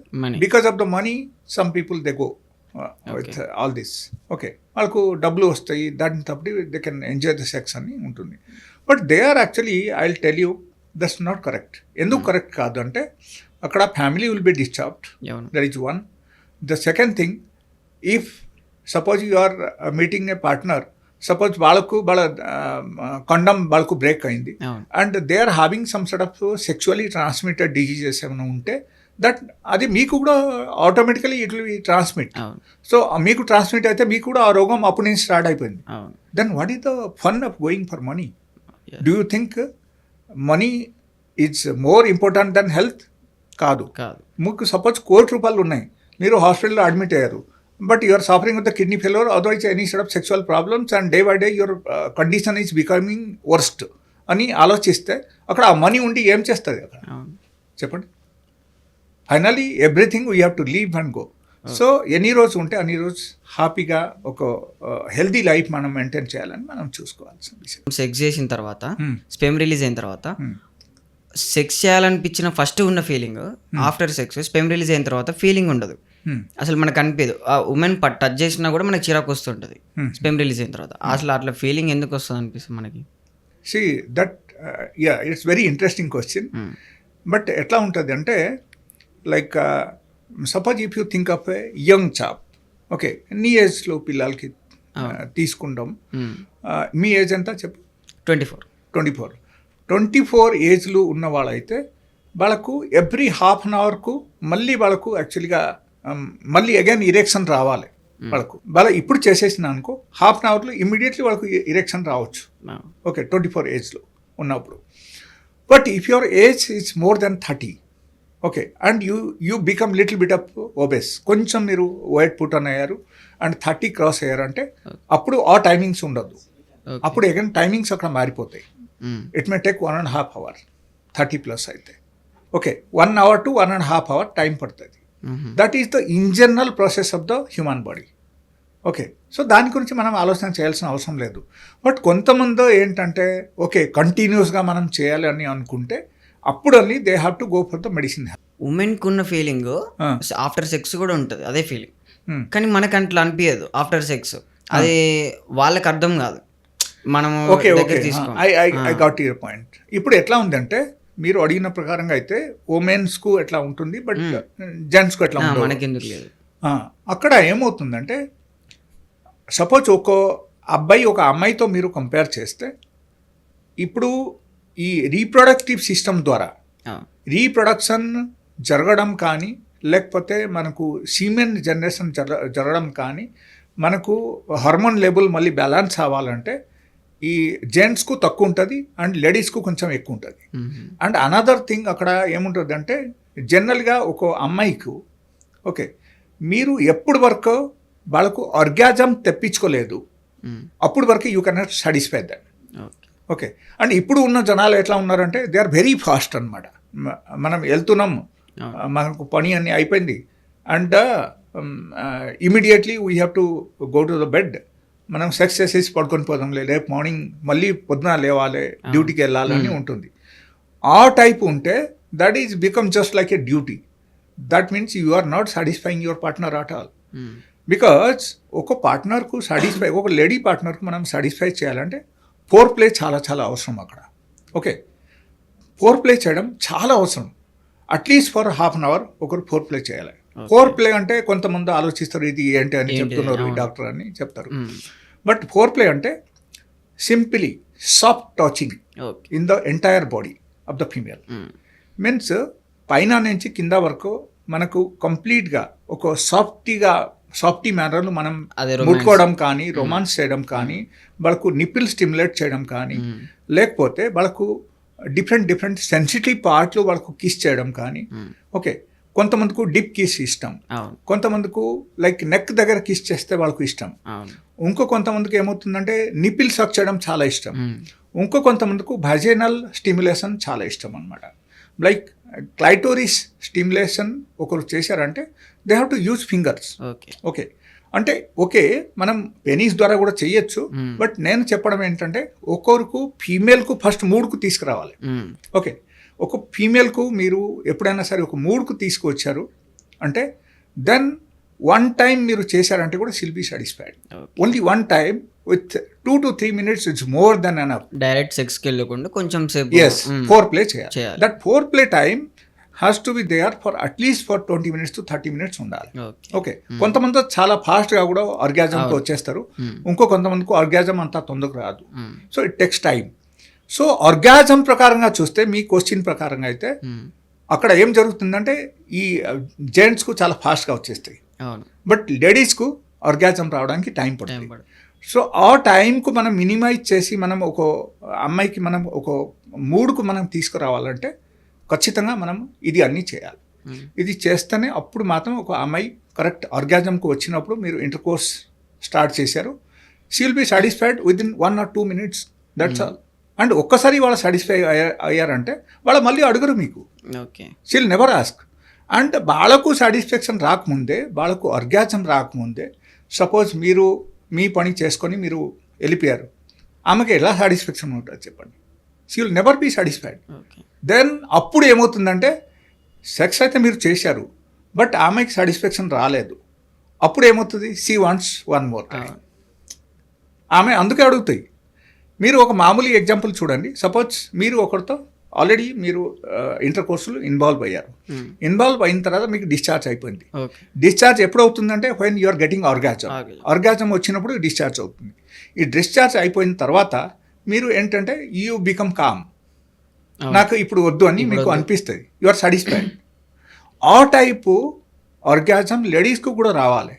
Because of the money some people they go with all this. Okay, వాళ్ళకు డబ్బులు వస్తాయి, దాని తప్పటి they can enjoy the sex అని ఉంటుంది. But they are actually, I will tell you, that's not correct. ఎందుకు correct కాదు అంటే అక్కడ family will be disturbed. That is one. The second thing, if suppose you are meeting a partner, suppose వాళ్ళకు వాళ్ళ condom వాళ్ళకు break అయింది and they are having some sort of sexually transmitted diseases ఏమైనా ఉంటే, that అది మీకు కూడా automatically it will B transmit. So మీకు ట్రాన్స్మిట్ అయితే మీకు కూడా ఆ రోగం అప్పుడు నుంచి స్టార్ట్ అయిపోయింది. Then what is the fun of going for money? Do you think money is more important then health? కాదు. మీకు సపోజ్ ₹1,00,00,000 ఉన్నాయి, మీరు హాస్పిటల్లో అడ్మిట్ అయ్యారు, but you are suffering with the kidney failure, otherwise any sort of sexual problems, and day by day your condition is becoming worst అని ఆలోచిస్తే అక్కడ ఆ మనీ ఉండి ఏం చేస్తుంది అక్కడ చెప్పండి? Finally everything we have to leave and go. So ఎన్ని రోజు ఉంటే అన్ని రోజు హ్యాపీగా ఒక హెల్దీ లైఫ్ మనం మెయింటైన్ చేయాలని మనం చూసుకోవాల్సిన విషయం. సెక్స్ చేసిన తర్వాత, స్పెమ్ రిలీజ్ అయిన తర్వాత, సెక్స్ చేయాలనిపించిన ఫస్ట్ ఉన్న feeling, after sex sperm release అయిన తర్వాత ఫీలింగ్ ఉండదు అసలు, మనకు అనిపించదు. ఆ ఉమెన్ టచ్ చేసినా కూడా మనకు చిరాకు వస్తుంటుంది స్పెమ్ రిలీజ్ అయిన తర్వాత. అసలు అట్లా ఫీలింగ్ ఎందుకు వస్తుంది అనిపిస్తుంది మనకి? See that it's very interesting question. But ఎట్లా ఉంటుంది అంటే, like suppose if you think of a young chap, okay, నీ ఏజ్లో పిల్లలకి తీసుకుంటాం. మీ ఏజ్ ఎంత చెప్పు? 24 ఏజ్లు ఉన్న వాళ్ళైతే వాళ్ళకు ఎవ్రీ హాఫ్ అన్ అవర్కు మళ్ళీ వాళ్ళకు యాక్చువల్గా మళ్ళీ అగైన్ ఇరెక్షన్ రావాలి వాళ్ళకు. వాళ్ళ ఇప్పుడు చేసేసిన అనుకో హాఫ్ అన్ అవర్లో ఇమ్మీడియట్లీ వాళ్ళకు ఇరెక్షన్ రావచ్చు. ఓకే, 24 ఏజ్లో ఉన్నప్పుడు. But if your age is more then 30, okay, and you become little bit of obese, కొంచెం మీరు వైట్ పుట్ అని అయ్యారు అండ్ 30 క్రాస్ అయ్యారంటే అప్పుడు ఆ టైమింగ్స్ ఉండదు. అప్పుడు అగైన్ టైమింగ్స్ అక్కడ మారిపోతాయి. ఇట్ మే టేక్ 1.5 hours 30+ అయితే. Okay, 1 hour to 1.5 hours time పడుతుంది. That is the in general process of the human body. Okay, so దాని గురించి మనం ఆలోచన చేయాల్సిన అవసరం లేదు. బట్ కొంతమంది ఏంటంటే ఓకే కంటిన్యూస్గా మనం చేయాలి అని అనుకుంటే అప్పుడు అని they have to go for the medicine. ఉమెన్కి ఉన్న ఫీలింగ్ ఆఫ్టర్ సెక్స్ కూడా ఉంటుంది అదే ఫీలింగ్, Hmm. కానీ మనకు అట్లా అనిపించదు ఆఫ్టర్ సెక్స్, అది వాళ్ళకి అర్థం కాదు. మనము ఓకే దగ్గర ఓకే తీసుకోం. I got your point. ఇప్పుడు ఎట్లా ఉందంటే మీరు అడిగిన ప్రకారంగా అయితే ఉమెన్స్కు ఎట్లా ఉంటుంది, బట్ జెంట్స్కు ఎట్లా ఉంటుంది మనకెందుకు లేదు. అక్కడ ఏమవుతుందంటే సపోజ్ ఒక అబ్బాయి ఒక అమ్మాయితో మీరు కంపేర్ చేస్తే ఇప్పుడు ఈ రీప్రొడక్టివ్ సిస్టమ్ ద్వారా రీప్రొడక్షన్ జరగడం కానీ లేకపోతే మనకు సీమెన్ జనరేషన్ జరగడం కానీ మనకు హార్మోన్ లెవెల్ మళ్ళీ బ్యాలెన్స్ అవ్వాలంటే ఈ జెంట్స్కు తక్కువ ఉంటుంది అండ్ లేడీస్కు కొంచెం ఎక్కువ ఉంటుంది. అండ్ అనదర్ థింగ్ అక్కడ ఏముంటుంది అంటే జనరల్గా ఒక అమ్మాయికు ఓకే మీరు ఎప్పుడు వరకు వాళ్ళకు ఆర్గాజం తెప్పించుకోలేదు అప్పుడు వరకు you can not satisfy that. Okay, and ఇప్పుడు ఉన్న జనాలు ఎట్లా ఉన్నారంటే దే ఆర్ వెరీ ఫాస్ట్ అనమాట. మనం వెళ్తున్నాం, మనకు పని అన్నీ అయిపోయింది and immediately we have to go to the bed. మనం సెక్స్ చేసేసి పడుకొని పోదాం, రేపు మార్నింగ్ మళ్ళీ పొద్దున లేవాలి, డ్యూటీకి వెళ్ళాలని ఉంటుంది. ఆ టైప్ ఉంటే that is become just like a duty. That means you are not satisfying your partner at all. Because ఒక పార్ట్నర్కు సాటిస్ఫై, ఒక లేడీ పార్ట్నర్కు మనం సాటిస్ఫై చేయాలంటే ఫోర్ ప్లే చాలా చాలా అవసరం అక్కడ. ఓకే, ఫోర్ ప్లే చేయడం చాలా అవసరం. At least for half an hour ఒకరు ఫోర్ ప్లే చేయాలి. ఫోర్ ప్లే అంటే కొంతమంది ఆలోచిస్తారు ఇది ఏంటి అని చెప్తున్నారు ఈ డాక్టర్ అని చెప్తారు. బట్ ఫోర్ ప్లే అంటే simply soft touching in the entire body of the female. Means పైన నుంచి కింద వరకు మనకు కంప్లీట్గా ఒక సాఫ్టీ మేనర్లు మనం ముట్టుకోవడం కానీ రొమాన్స్ చేయడం కానీ వాళ్ళకు నిపిల్ స్టిమ్యులేట్ చేయడం కానీ లేకపోతే వాళ్ళకు డిఫరెంట్ సెన్సిటివ్ పార్ట్లు వాళ్ళకు కిస్ చేయడం కానీ. ఓకే, కొంతమందికి డిప్ కిస్ ఇష్టం, కొంతమందికి లైక్ నెక్ దగ్గర కిస్ చేస్తే వాళ్ళకు ఇష్టం, కొంతమందికి ఏమవుతుందంటే నిపిల్ సక్ చేయడం చాలా ఇష్టం, కొంతమందికి వజైనల్ స్టిమ్యులేషన్ చాలా ఇష్టం అనమాట. లైక్ క్లైటోరిస్ స్టిమ్యులేషన్ ఒకరు చేశారంటే they have to use fingers. Okay, అంటే ఓకే మనం పెనీస్ ద్వారా కూడా చేయొచ్చు. బట్ నేను చెప్పడం ఏంటంటే ఒక్కొరకు ఫీమేల్కు ఫస్ట్ మూడుకు తీసుకురావాలి. ఓకే, ఒక ఫీమేల్కు మీరు ఎప్పుడైనా సరే ఒక మూడుకు తీసుకువచ్చారు అంటే దెన్ వన్ టైం మీరు చేశారంటే కూడా she'll be satisfied. Only one time with 2 to 3 minutes it's more than enough. Direct సెక్స్కి వెళ్ళకుండా కొంచెం సేపు ఎస్ ఫోర్ ప్లే చేయాలి. That foreplay time has to be there for at least for 20 minutes to 30 minutes ఉండాలి. ఓకే, కొంతమంది చాలా ఫాస్ట్గా కూడా ఆర్గాజంకి వచ్చేస్తారు, కొంతమందికి ఆర్గాజం అంతా తొందరగా రాదు. So it takes time. So orgasm ప్రకారంగా చూస్తే మీ క్వశ్చన్ ప్రకారంగా అయితే అక్కడ ఏం జరుగుతుందంటే ఈ జెంట్స్కు చాలా ఫాస్ట్గా వచ్చేస్తాయి, బట్ లేడీస్కు ఆర్గాజం రావడానికి టైం పడుతుంది. సో ఆ టైంకు మనం మినిమైజ్ చేసి మనం ఒక అమ్మాయికి మనం ఒక మూడుకు మనం తీసుకురావాలంటే ఖచ్చితంగా మనం ఇది అన్నీ చేయాలి. ఇది చేస్తేనే అప్పుడు మాత్రం ఒక అమ్మాయి కరెక్ట్ ఆర్గాజంకు వచ్చినప్పుడు మీరు ఇంటర్ కోర్స్ స్టార్ట్ చేశారు, she will be satisfied with in 1 or 2 minutes. That's all. And ఒక్కసారి వాళ్ళు సాటిస్ఫై అయ్యారంటే వాళ్ళు మళ్ళీ అడుగురు మీకు, she will never ask. And వాళ్ళకు సాటిస్ఫాక్షన్ రాకముందే, వాళ్ళకు ఆర్గాజం రాకముందే సపోజ్ మీరు మీ పని చేసుకొని మీరు వెళ్ళిపోయారు, ఆమెకి ఎలా సాటిస్ఫాక్షన్ ఉంటుంది చెప్పండి? She will never be satisfied. Then అప్పుడు ఏమవుతుందంటే సెక్స్ అయితే మీరు చేశారు బట్ ఆమెకి సాటిస్ఫాక్షన్ రాలేదు, అప్పుడు ఏమవుతుంది? She wants one more time. ఆమె అందుకే అడుగుతాయి. మీరు ఒక మామూలు ఎగ్జాంపుల్ చూడండి. సపోజ్ మీరు ఒకరితో ఆల్రెడీ మీరు ఇంటర్ కోర్సులు ఇన్వాల్వ్ అయ్యారు, ఇన్వాల్వ్ అయిన తర్వాత మీకు డిశ్చార్జ్ అయిపోయింది. డిశ్చార్జ్ ఎప్పుడు అవుతుందంటే when you are getting orgasm వచ్చినప్పుడు డిశ్చార్జ్ అవుతుంది. ఈ డిశ్చార్జ్ అయిపోయిన తర్వాత మీరు ఏంటంటే యూ బికమ్ కామ్, నాకు ఇప్పుడు వద్దు అని మీకు అనిపిస్తుంది, యు ఆర్ సాటిస్ఫైడ్. ఆ టైపు ఆర్గాజం లేడీస్కు కూడా రావాలి.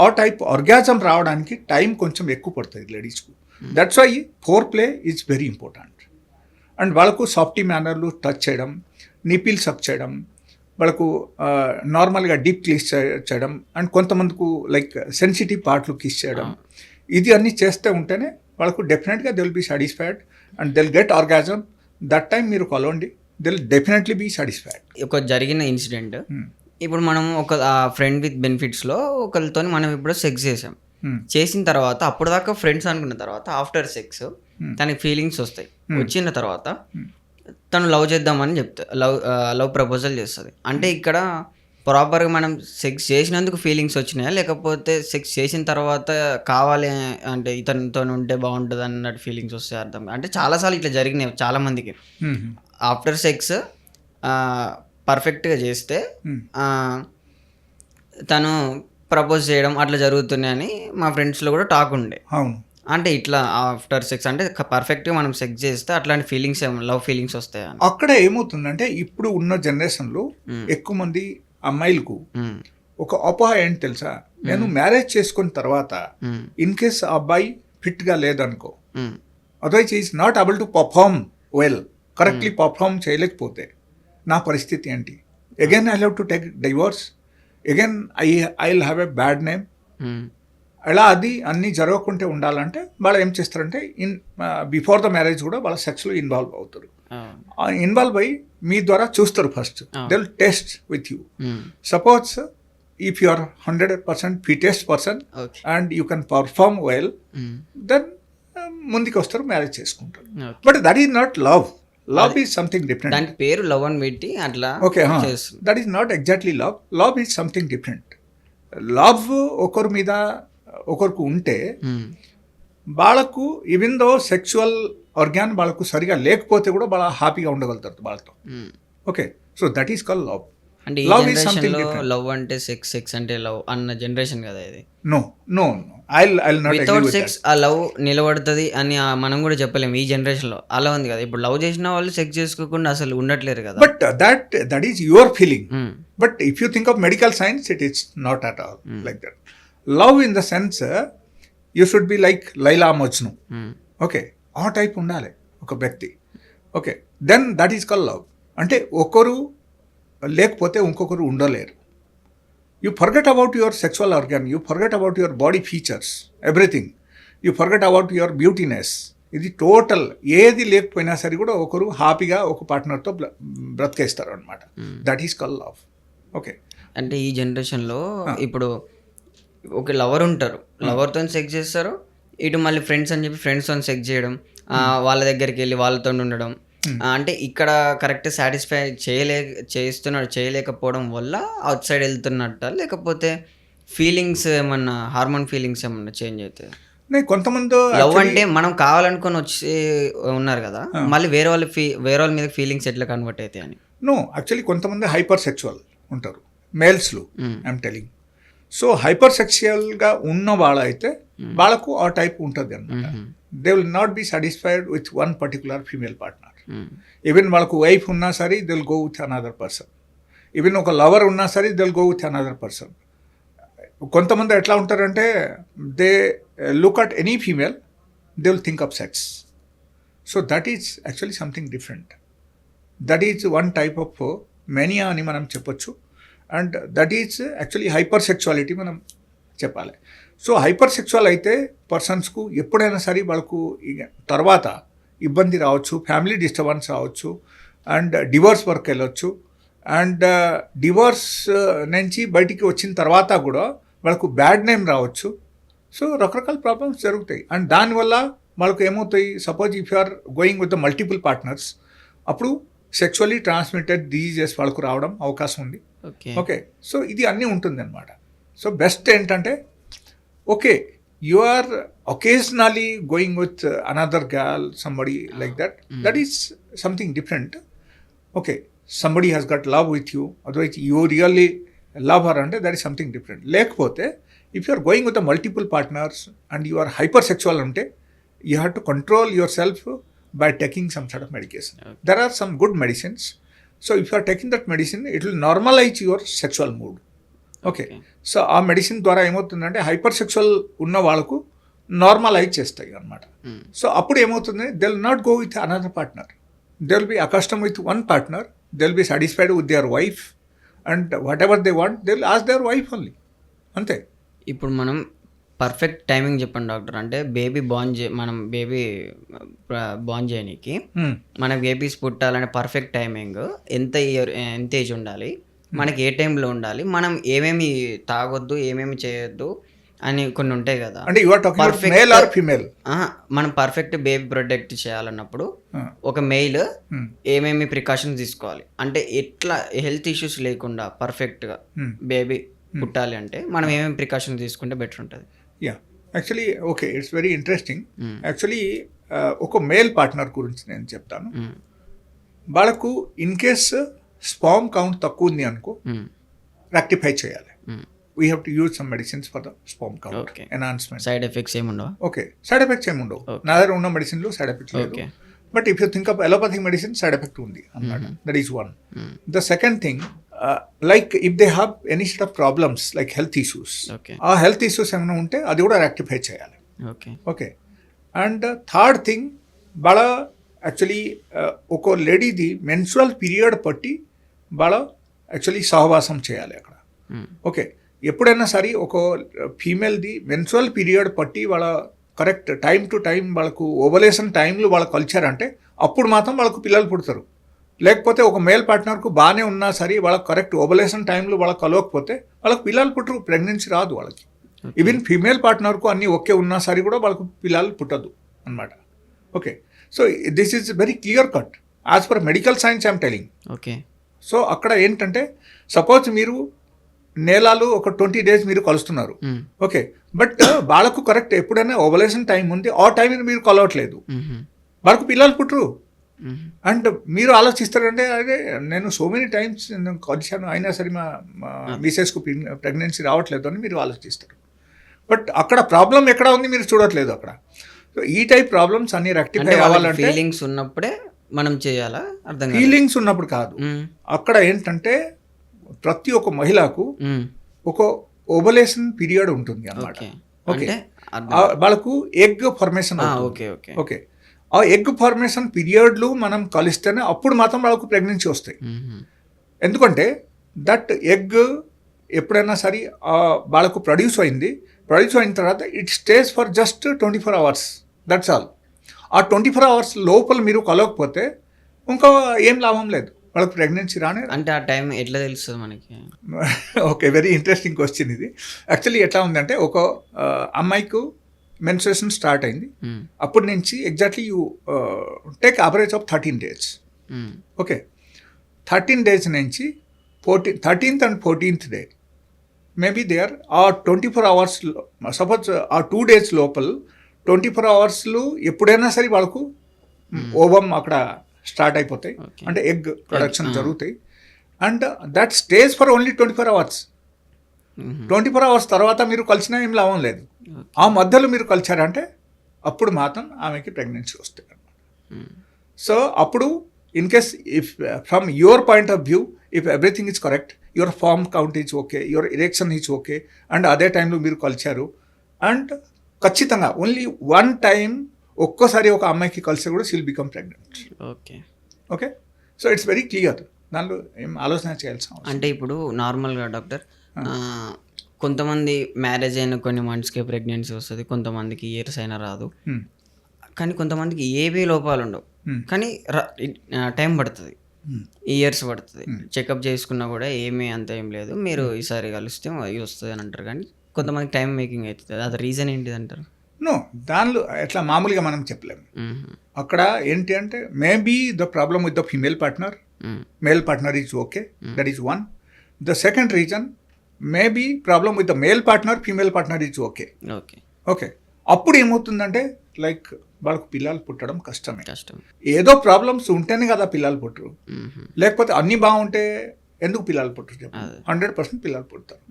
ఆ టైప్ ఆర్గాజం రావడానికి టైం కొంచెం ఎక్కువ పడుతుంది లేడీస్కు. That's why foreplay is very important. And వాళ్ళకు సాఫ్టీ మేనర్లు టచ్ చేయడం, నిపిల్ సక్ చేయడం, వాళ్ళకు నార్మల్గా డీప్ కిస్ చేయడం, అండ్ కొంతమందికి లైక్ సెన్సిటివ్ పార్ట్లు కిస్ చేయడం, ఇది అన్నీ చేస్తూ ఉంటేనే వాళ్ళకు డెఫినెట్గా they will be satisfied and they will get orgasm. That time మీరు కలవండి, they will definitely be satisfied. ఒక జరిగిన ఇన్సిడెంట్ ఇప్పుడు మనం ఒక ఫ్రెండ్ విత్ బెనిఫిట్స్లో ఒకరితో మనం ఇప్పుడు సెక్స్ చేసాం. చేసిన తర్వాత అప్పుడు దాకా ఫ్రెండ్స్ అనుకున్న తర్వాత ఆఫ్టర్ సెక్స్ తనకి ఫీలింగ్స్ వస్తాయి. వచ్చిన తర్వాత తను లవ్ చేద్దామని లవ్ ప్రపోజల్ చేస్తుంది. అంటే ఇక్కడ ప్రాపర్గా మనం సెక్స్ చేసినందుకు ఫీలింగ్స్ వచ్చినాయా, లేకపోతే సెక్స్ చేసిన తర్వాత కావాలి అంటే ఇతనితో ఉంటే బాగుంటుంది అన్నట్టు ఫీలింగ్స్ వస్తాయి? అర్థం అంటే చాలాసార్లు ఇట్లా జరిగినాయి చాలామందికి. ఆఫ్టర్ సెక్స్ పర్ఫెక్ట్గా చేస్తే తను ప్రపోజ్ చేయడం అట్లా జరుగుతున్నాయని మా ఫ్రెండ్స్లో కూడా టాక్ ఉండే. అవును. అంటే ఇట్లా ఆఫ్టర్ సెక్స్ అంటే పర్ఫెక్ట్గా మనం సెక్స్ చేస్తే అట్లాంటి ఫీలింగ్స్ లవ్ ఫీలింగ్స్ వస్తాయా? అక్కడ ఏమవుతుందంటే ఇప్పుడు ఉన్న జనరేషన్లో ఎక్కువ మంది అమ్మాయిలకు ఒక అపోహ ఏంటి తెలుసా, నేను మ్యారేజ్ చేసుకున్న తర్వాత ఇన్ కేస్ ఆ అబ్బాయి ఫిట్గా లేదనుకో, otherwise is not able to perform well, correctly perform చేయలేకపోతే నా పరిస్థితి ఏంటి? Again I have to take divorce, again I will have a bad name. అలా అది అన్నీ జరగకుంటే ఉండాలంటే వాళ్ళు ఏం చేస్తారంటే బిఫోర్ ద మ్యారేజ్ కూడా వాళ్ళ సెక్స్లో ఇన్వాల్వ్ అవుతారు. ఇన్వాల్వ్ అయ్యి మీ ద్వారా చూస్తారు. First they will test with you. Suppose if you are 100% fittest person and you can perform well, then ముందుకు వస్తారు, మ్యారేజ్ చేసుకుంటారు. But that is not love. Love is something different. దాని పేరు లవ్ అని పెట్టి అట్లా. Okay, that is not exactly love. Love is something different. Love ఒకరి మీద ఒకరికి ఉంటే వాళ్ళకు ఈవెన్ దో సెక్చువల్ ఆర్గాన్ వాళ్ళకు సరిగా లేకపోతే కూడా వాళ్ళ హ్యాపీగా ఉండగలుగుతారు వాళ్ళతో. Okay, so that is called love. అంటే ఈ జనరేషన్లో లవ్ అంటే సెక్స్, సెక్స్ అంటే లవ్ అన్న జనరేషన్ కదా ఇది. No no no, I'll not without sex ఆ లవ్ నిలబడుతుంది అని మనం కూడా చెప్పలేము. ఈ జనరేషన్లో అలా ఉంది కదా. ఇప్పుడు లవ్ చేసిన వాళ్ళు సెక్స్ చేసుకోకుండా అసలు ఉండట్లేరు కదా. But that is your feeling. But if you think of medical science, it is not at all like that. Love in the sense you should be like Laila Majnu. Okay, ఆ టైప్ ఉండాలి ఒక వ్యక్తి. Okay, then that is called love. అంటే ఒకరు లేకపోతే ఇంకొకరు ఉండలేరు. You forget about your sexual organ, you forget about your body features, everything. You forget about your beautiness. ఇది టోటల్ ఏది లేకపోయినా సరే కూడా ఒకరు హ్యాపీగా ఒక పార్ట్నర్తో బ్రతికేస్తారు అనమాట. That is called love. Okay, అంటే ఈ జనరేషన్లో ఇప్పుడు ఒక లవర్ ఉంటారు, లవర్తో సెక్స్ చేస్తారు, ఇటు మళ్ళీ ఫ్రెండ్స్ అని చెప్పి ఫ్రెండ్స్తో సెక్స్ చేయడం, వాళ్ళ దగ్గరికి వెళ్ళి వాళ్ళతో ఉండడం. అంటే ఇక్కడ కరెక్ట్ సాటిస్ఫై చేయలేకపోవడం వల్ల అవుట్ సైడ్ వెళ్తున్నట్ట, లేకపోతే ఫీలింగ్స్ ఏమన్నా హార్మోన్ ఫీలింగ్స్ ఏమన్నా చేంజ్ అవుతాయి? కొంతమంది లవ్ అంటే మనం కావాలనుకొని వచ్చి ఉన్నారు కదా, మళ్ళీ వేరే వాళ్ళ మీద ఫీలింగ్స్ ఎట్లా కన్వర్ట్ అవుతాయి అని. నో, యాక్చువల్లీ కొంతమంది హైపర్ సెక్చువల్ ఉంటారు మేల్స్లో, ఐఎమ్ టెలింగ్. సో హైపర్ సెక్చువల్గా ఉన్న వాళ్ళైతే వాళ్ళకు ఆ టైప్ ఉంటుంది అనమాట. They will not be satisfied with one particular female partner. Even వాళ్ళకు వైఫ్ ఉన్నా సరే they will go with another person. Even ఒక లవర్ ఉన్నా సరే they will go with another person. కొంతమంది ఎట్లా ఉంటారంటే they look at any female, they will think of sex. So that is actually something different. That is one type of mania అని మనం చెప్పొచ్చు. And that is actually hyper sexuality మనం చెప్పాలి. So hyper sexual అయితే పర్సన్స్కు ఎప్పుడైనా సరే వాళ్ళకు తర్వాత ఇబ్బంది రావచ్చు, ఫ్యామిలీ డిస్టర్బెన్స్ రావచ్చు, అండ్ డివోర్స్ వరకు వెళ్ళొచ్చు. అండ్ డివోర్స్ నుంచి బయటికి వచ్చిన తర్వాత కూడా వాళ్ళకు బ్యాడ్ నేమ్ రావచ్చు. సో రకరకాల ప్రాబ్లమ్స్ జరుగుతాయి. అండ్ దానివల్ల వాళ్ళకు ఏమవుతాయి, suppose if you are going with the multiple partners, అప్పుడు సెక్చువల్లీ ట్రాన్స్మిటెడ్ డిజీజెస్ వాళ్ళకు రావడం అవకాశం ఉంది. ఓకే, సో ఇది అన్నీ ఉంటుంది అనమాట. సో బెస్ట్ ఏంటంటే okay, you are occasionally going with another girl, somebody like that. That is something different. Okay, somebody has got love with you, otherwise you really love her, and that is something different. Lekapothe if you are going with the multiple partners and you are hypersexual ante, you have to control yourself by taking some sort of medication. There are some good medicines. So if you are taking that medicine, it will normalize your sexual mood. Okay, so ఆ medicine ద్వారా ఏమవుతుందంటే hyper sexual ఉన్న వాళ్ళకు normalise చేస్తాయి అనమాట. So అప్పుడు ఏమవుతుంది, they will not go with another partner, they will be accustom with one partner, they will be satisfied with their wife, and what ever they want they will ask there wife only, అంతే. ఇప్పుడు మనం perfect timing చెప్పండి doctor. అంటే మనం baby born చేయడానికి మన babies పుట్టాలంటే perfect timing ఎంత age ఉండాలి, మనకి ఏ టైంలో ఉండాలి, మనం ఏమేమి తాగొద్దు, ఏమేమి చేయొద్దు అని కొన్ని ఉంటాయి కదా. అంటే you are talking male or female? మనం పర్ఫెక్ట్ బేబీ ప్రొటెక్ట్ చేయాలన్నప్పుడు ఒక మెయిల్ ఏమేమి ప్రికాషన్స్ తీసుకోవాలి, అంటే ఎట్లా హెల్త్ ఇష్యూస్ లేకుండా పర్ఫెక్ట్గా బేబీ పుట్టాలి అంటే మనం ఏమేమి ప్రికాషన్స్ తీసుకుంటే బెటర్ ఉంటుంది. Yeah, actually okay, it's very interesting. Actually ఒక మేల్ పార్ట్నర్ గురించి నేను చెప్తాను. వాళ్ళకు ఇన్ కేస్ స్పామ్ కౌంట్ తక్కువ ఉంది అనుకో, రెక్టిఫై చేయాలి. We have to use some medicines for the sperm count enhancement. Side effects ఏముండవు. ఓకే, సైడ్ ఎఫెక్ట్స్ ఏముండవు. నా దగ్గర ఉన్న మెడిసిన్లో సైడ్ ఎఫెక్ట్ లేదు. But if you think of allopathic medicine, side effect ఉంది అన్నమాట. That is one. The second thing, like if they have any set of problems like health issues, ఆ health issues ఏమైనా ఉంటే అది కూడా రెక్టిఫై చేయాలి. Okay. And third thing, వాళ్ళ actually ఒక లేడీది మెన్స్ట్రువల్ పీరియడ్ బట్టి వాళ్ళ యాక్చువల్లీ సహవాసం చేయాలి అక్కడ. ఓకే, ఎప్పుడైనా సరే ఒక ఫీమేల్ది మెన్స్ట్రువల్ పీరియడ్ బట్టి వాళ్ళ కరెక్ట్ టైం టు టైం వాళ్ళకు ఓవలేషన్ టైంలో వాళ్ళ కల్చర్ అంటే అప్పుడు మాత్రం వాళ్ళకు పిల్లలు పుడతారు. లేకపోతే ఒక మేల్ పార్ట్నర్కు బాగానే ఉన్నా సరే వాళ్ళకి కరెక్ట్ ఓవలేషన్ టైంలో వాళ్ళకి కలవకపోతే వాళ్ళకి పిల్లలు పుట్టరు, ప్రెగ్నెన్సీ రాదు వాళ్ళకి. ఈవెన్ ఫీమేల్ పార్ట్నర్కు అన్నీ ఓకే ఉన్నా సరే కూడా వాళ్ళకు పిల్లలు పుట్టదు అన్నమాట. Okay, so this is very clear cut as per medical science I'm telling. Okay. So అక్కడ ఏంటంటే సపోజ్ మీరు నేలాలు ఒక 20 days మీరు కలుస్తున్నారు. ఓకే, బట్ వాళ్ళకు కరెక్ట్ ఎప్పుడైనా ఓవలేషన్ టైం ఉంది, ఆ టైంని మీరు కలవట్లేదు, వాళ్ళకు పిల్లలు పుట్టరు. అండ్ మీరు ఆలోచిస్తారంటే అదే నేను సో మెనీ టైమ్స్ నేను కలిశాను అయినా సరే మా మిసెస్కు ప్రెగ్నెన్సీ రావట్లేదు అని మీరు ఆలోచిస్తారు. బట్ అక్కడ ప్రాబ్లం ఎక్కడ ఉంది మీరు చూడట్లేదు అక్కడ. సో ఈ టైప్ ప్రాబ్లమ్స్ అన్ని రెక్టిఫై అవ్వాలంటే ఫీలింగ్స్ ఉన్నప్పుడే మనం చేయాలా? అర్థం కాదు. ఫీలింగ్స్ ఉన్నప్పుడు కాదు. అక్కడ ఏంటంటే ప్రతి ఒక్క మహిళకు ఒక ఓవలేషన్ పీరియడ్ ఉంటుంది అన్నమాట. ఓకే, వాళ్ళకు ఎగ్ ఫార్మేషన్. ఓకే, ఆ ఎగ్ ఫార్మేషన్ పీరియడ్లు మనం కలిస్తేనే అప్పుడు మాత్రం వాళ్ళకు ప్రెగ్నెన్సీ వస్తాయి. ఎందుకంటే దట్ ఎగ్ ఎప్పుడైనా సరే వాళ్ళకు ప్రొడ్యూస్ అయిన తర్వాత it stays for just 24 hours, that's all. ఆ 24 hours లోపల మీరు కలవకపోతే ఇంకా ఏం లాభం లేదు, వాళ్ళకి ప్రెగ్నెన్సీ రానే. అంటే ఆ టైం ఎట్లా తెలుస్తుంది మనకి? ఓకే, వెరీ ఇంట్రెస్టింగ్ క్వశ్చన్ ఇది. యాక్చువల్లీ ఎట్లా ఉందంటే ఒక అమ్మాయికు మెన్స్ట్రుయేషన్ స్టార్ట్ అయింది, అప్పటి నుంచి exactly you take average of 13 days. Okay, 13 days నుంచి 13th and 14th day maybe they are uh 24 hours, suppose ఆ 2 days లోపల 24 hours ఎప్పుడైనా సరే వాళ్ళకు ఓవం అక్కడ స్టార్ట్ అయిపోతాయి, అంటే ఎగ్ ప్రొడక్షన్ జరుగుతాయి. And that stage for only 24 hours. 24 hours తర్వాత మీరు కలిసినా ఏం లాభం లేదు. ఆ మధ్యలో మీరు కలిసారంటే అప్పుడు మాత్రం ఆమెకి ప్రెగ్నెన్సీ వస్తాయి అన్నమాట. సో అప్పుడు in case if from your point of view if everything is correct, your form count is okay, your erection is okay, and అదే టైంలో మీరు కలిశారు, అండ్ ఖచ్చితంగా ఓన్లీ వన్ టైం ఒక్కోసారి ఒక అమ్మాయికి కలిసి కూడా she'll become pregnant. Okay, so it's very clear, దానిలో ఏం ఆలోచన చేయాల్సిన అవసరం. అంటే ఇప్పుడు నార్మల్గా డాక్టర్ కొంతమంది మ్యారేజ్ అయిన కొన్ని మంత్స్కే ప్రెగ్నెన్సీ వస్తుంది, కొంతమందికి ఇయర్స్ అయినా రాదు, కానీ కొంతమందికి ఏవీ లోపాలు ఉండవు కానీ టైం పడుతుంది, ఇయర్స్ పడుతుంది. చెకప్ చేసుకున్నా కూడా ఏమీ అంత ఏం లేదు, మీరు ఈసారి కలిస్తే అవి వస్తుంది అని అంటారు, కానీ కొంతమందికి టైం మేకింగ్ అవుతుంది. అది రీజన్ ఏంటిది అంటారు? నో, దానిలో ఎట్లా మామూలుగా మనం చెప్పలేము. అక్కడ ఏంటి అంటే maybe the problem with the female partner, male partner is okay, that is one. The second reason maybe problem with the male partner, female partner is okay. Okay, అప్పుడు ఏమవుతుందంటే లైక్ వాళ్ళకు పిల్లలు పుట్టడం కష్టం. ఏదో ప్రాబ్లమ్స్ ఉంటేనే కదా పిల్లలు పుట్టరు, లేకపోతే అన్నీ బాగుంటే ఎందుకు పిల్లలు పుట్టరు చెప్పు? 100% పిల్లలు పుడతారు.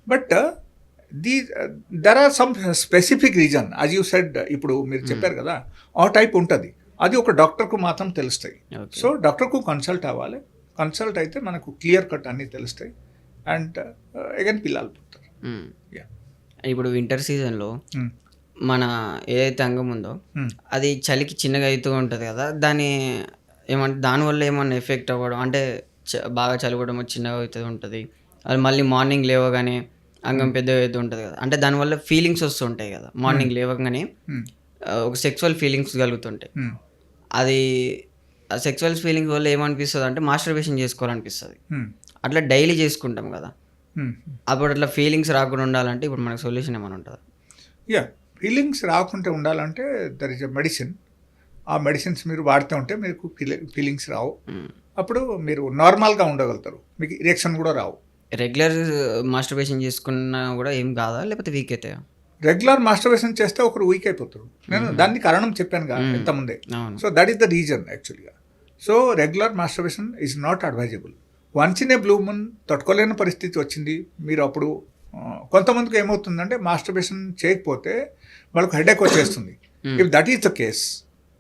But there are some specific reason as you said, ఇప్పుడు మీరు చెప్పారు కదా ఆ టైప్ ఉంటుంది, అది ఒక డాక్టర్కు మాత్రం తెలుస్తాయి. సో డాక్టర్కు కన్సల్ట్ అవ్వాలి, కన్సల్ట్ అయితే మనకు క్లియర్ కట్ అన్నీ తెలుస్తాయి, అండ్ అగైన్ పిల్లలు పుడతారు. ఇప్పుడు వింటర్ సీజన్లో మన ఏదైతే అంగం ఉందో అది చలికి చిన్నగా అవుతూ ఉంటుంది కదా, దానివల్ల ఏమన్నా ఎఫెక్ట్ అవ్వడం, అంటే బాగా చలివడం చిన్నగా అవుతూ ఉంటుంది, అది మళ్ళీ మార్నింగ్ లేవగానే అంగం పెద్దగా అవుతూ ఉంటుంది కదా, అంటే దానివల్ల ఫీలింగ్స్ వస్తూ ఉంటాయి కదా, మార్నింగ్ లేవగానే ఒక సెక్సువల్ ఫీలింగ్స్ కలుగుతుంటాయి. అది ఆ సెక్సువల్ ఫీలింగ్స్ వల్ల ఏమనిపిస్తుంది అంటే మాస్టర్బేషన్ చేసుకోవాలనిపిస్తుంది. అట్లా డైలీ చేసుకుంటాం కదా, Hmm. అప్పుడు అట్లా ఫీలింగ్స్ రాకుండా ఉండాలంటే ఇప్పుడు మనకు సొల్యూషన్ ఏమైనా ఉంటుందా? యా, ఫీలింగ్స్ రాకుండా ఉండాలంటే దర్ ఇస్ ఎ మెడిసిన్. ఆ మెడిసిన్స్ మీరు వాడుతూ ఉంటే మీకు ఫీలింగ్స్ రావు. అప్పుడు మీరు నార్మల్గా ఉండగలుగుతారు, మీకు ఇరెక్షన్ కూడా రావు. రెగ్యులర్ మాస్టర్బేషన్ చేసుకున్నా కూడా ఏం కాదా, లేకపోతే వీక్ అవుతాయా? రెగ్యులర్ మాస్టర్బేషన్ చేస్తే ఒకరు వీక్ అయిపోతారు. నేను దానికి కారణం చెప్పాను కదా ఇంతకుముందే. అవును. So that is the reason యాక్చువల్గా. So regular masturbation is not advisable. Once in a blue moon తట్టుకోలేని పరిస్థితి వచ్చింది, మీరు అప్పుడు కొంతమందికి ఏమవుతుందంటే మాస్టర్బేషన్ చేయకపోతే వాళ్ళకు హెడేక్ వచ్చేస్తుంది. If that is the case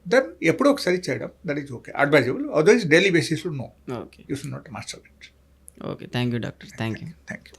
then ఎప్పుడో ఒకసారి చేయడం that is okay, advisable. Otherwise daily బేసిస్లో no, okay you should not masturbate. Okay, thank you doctor, thank you. Thank you.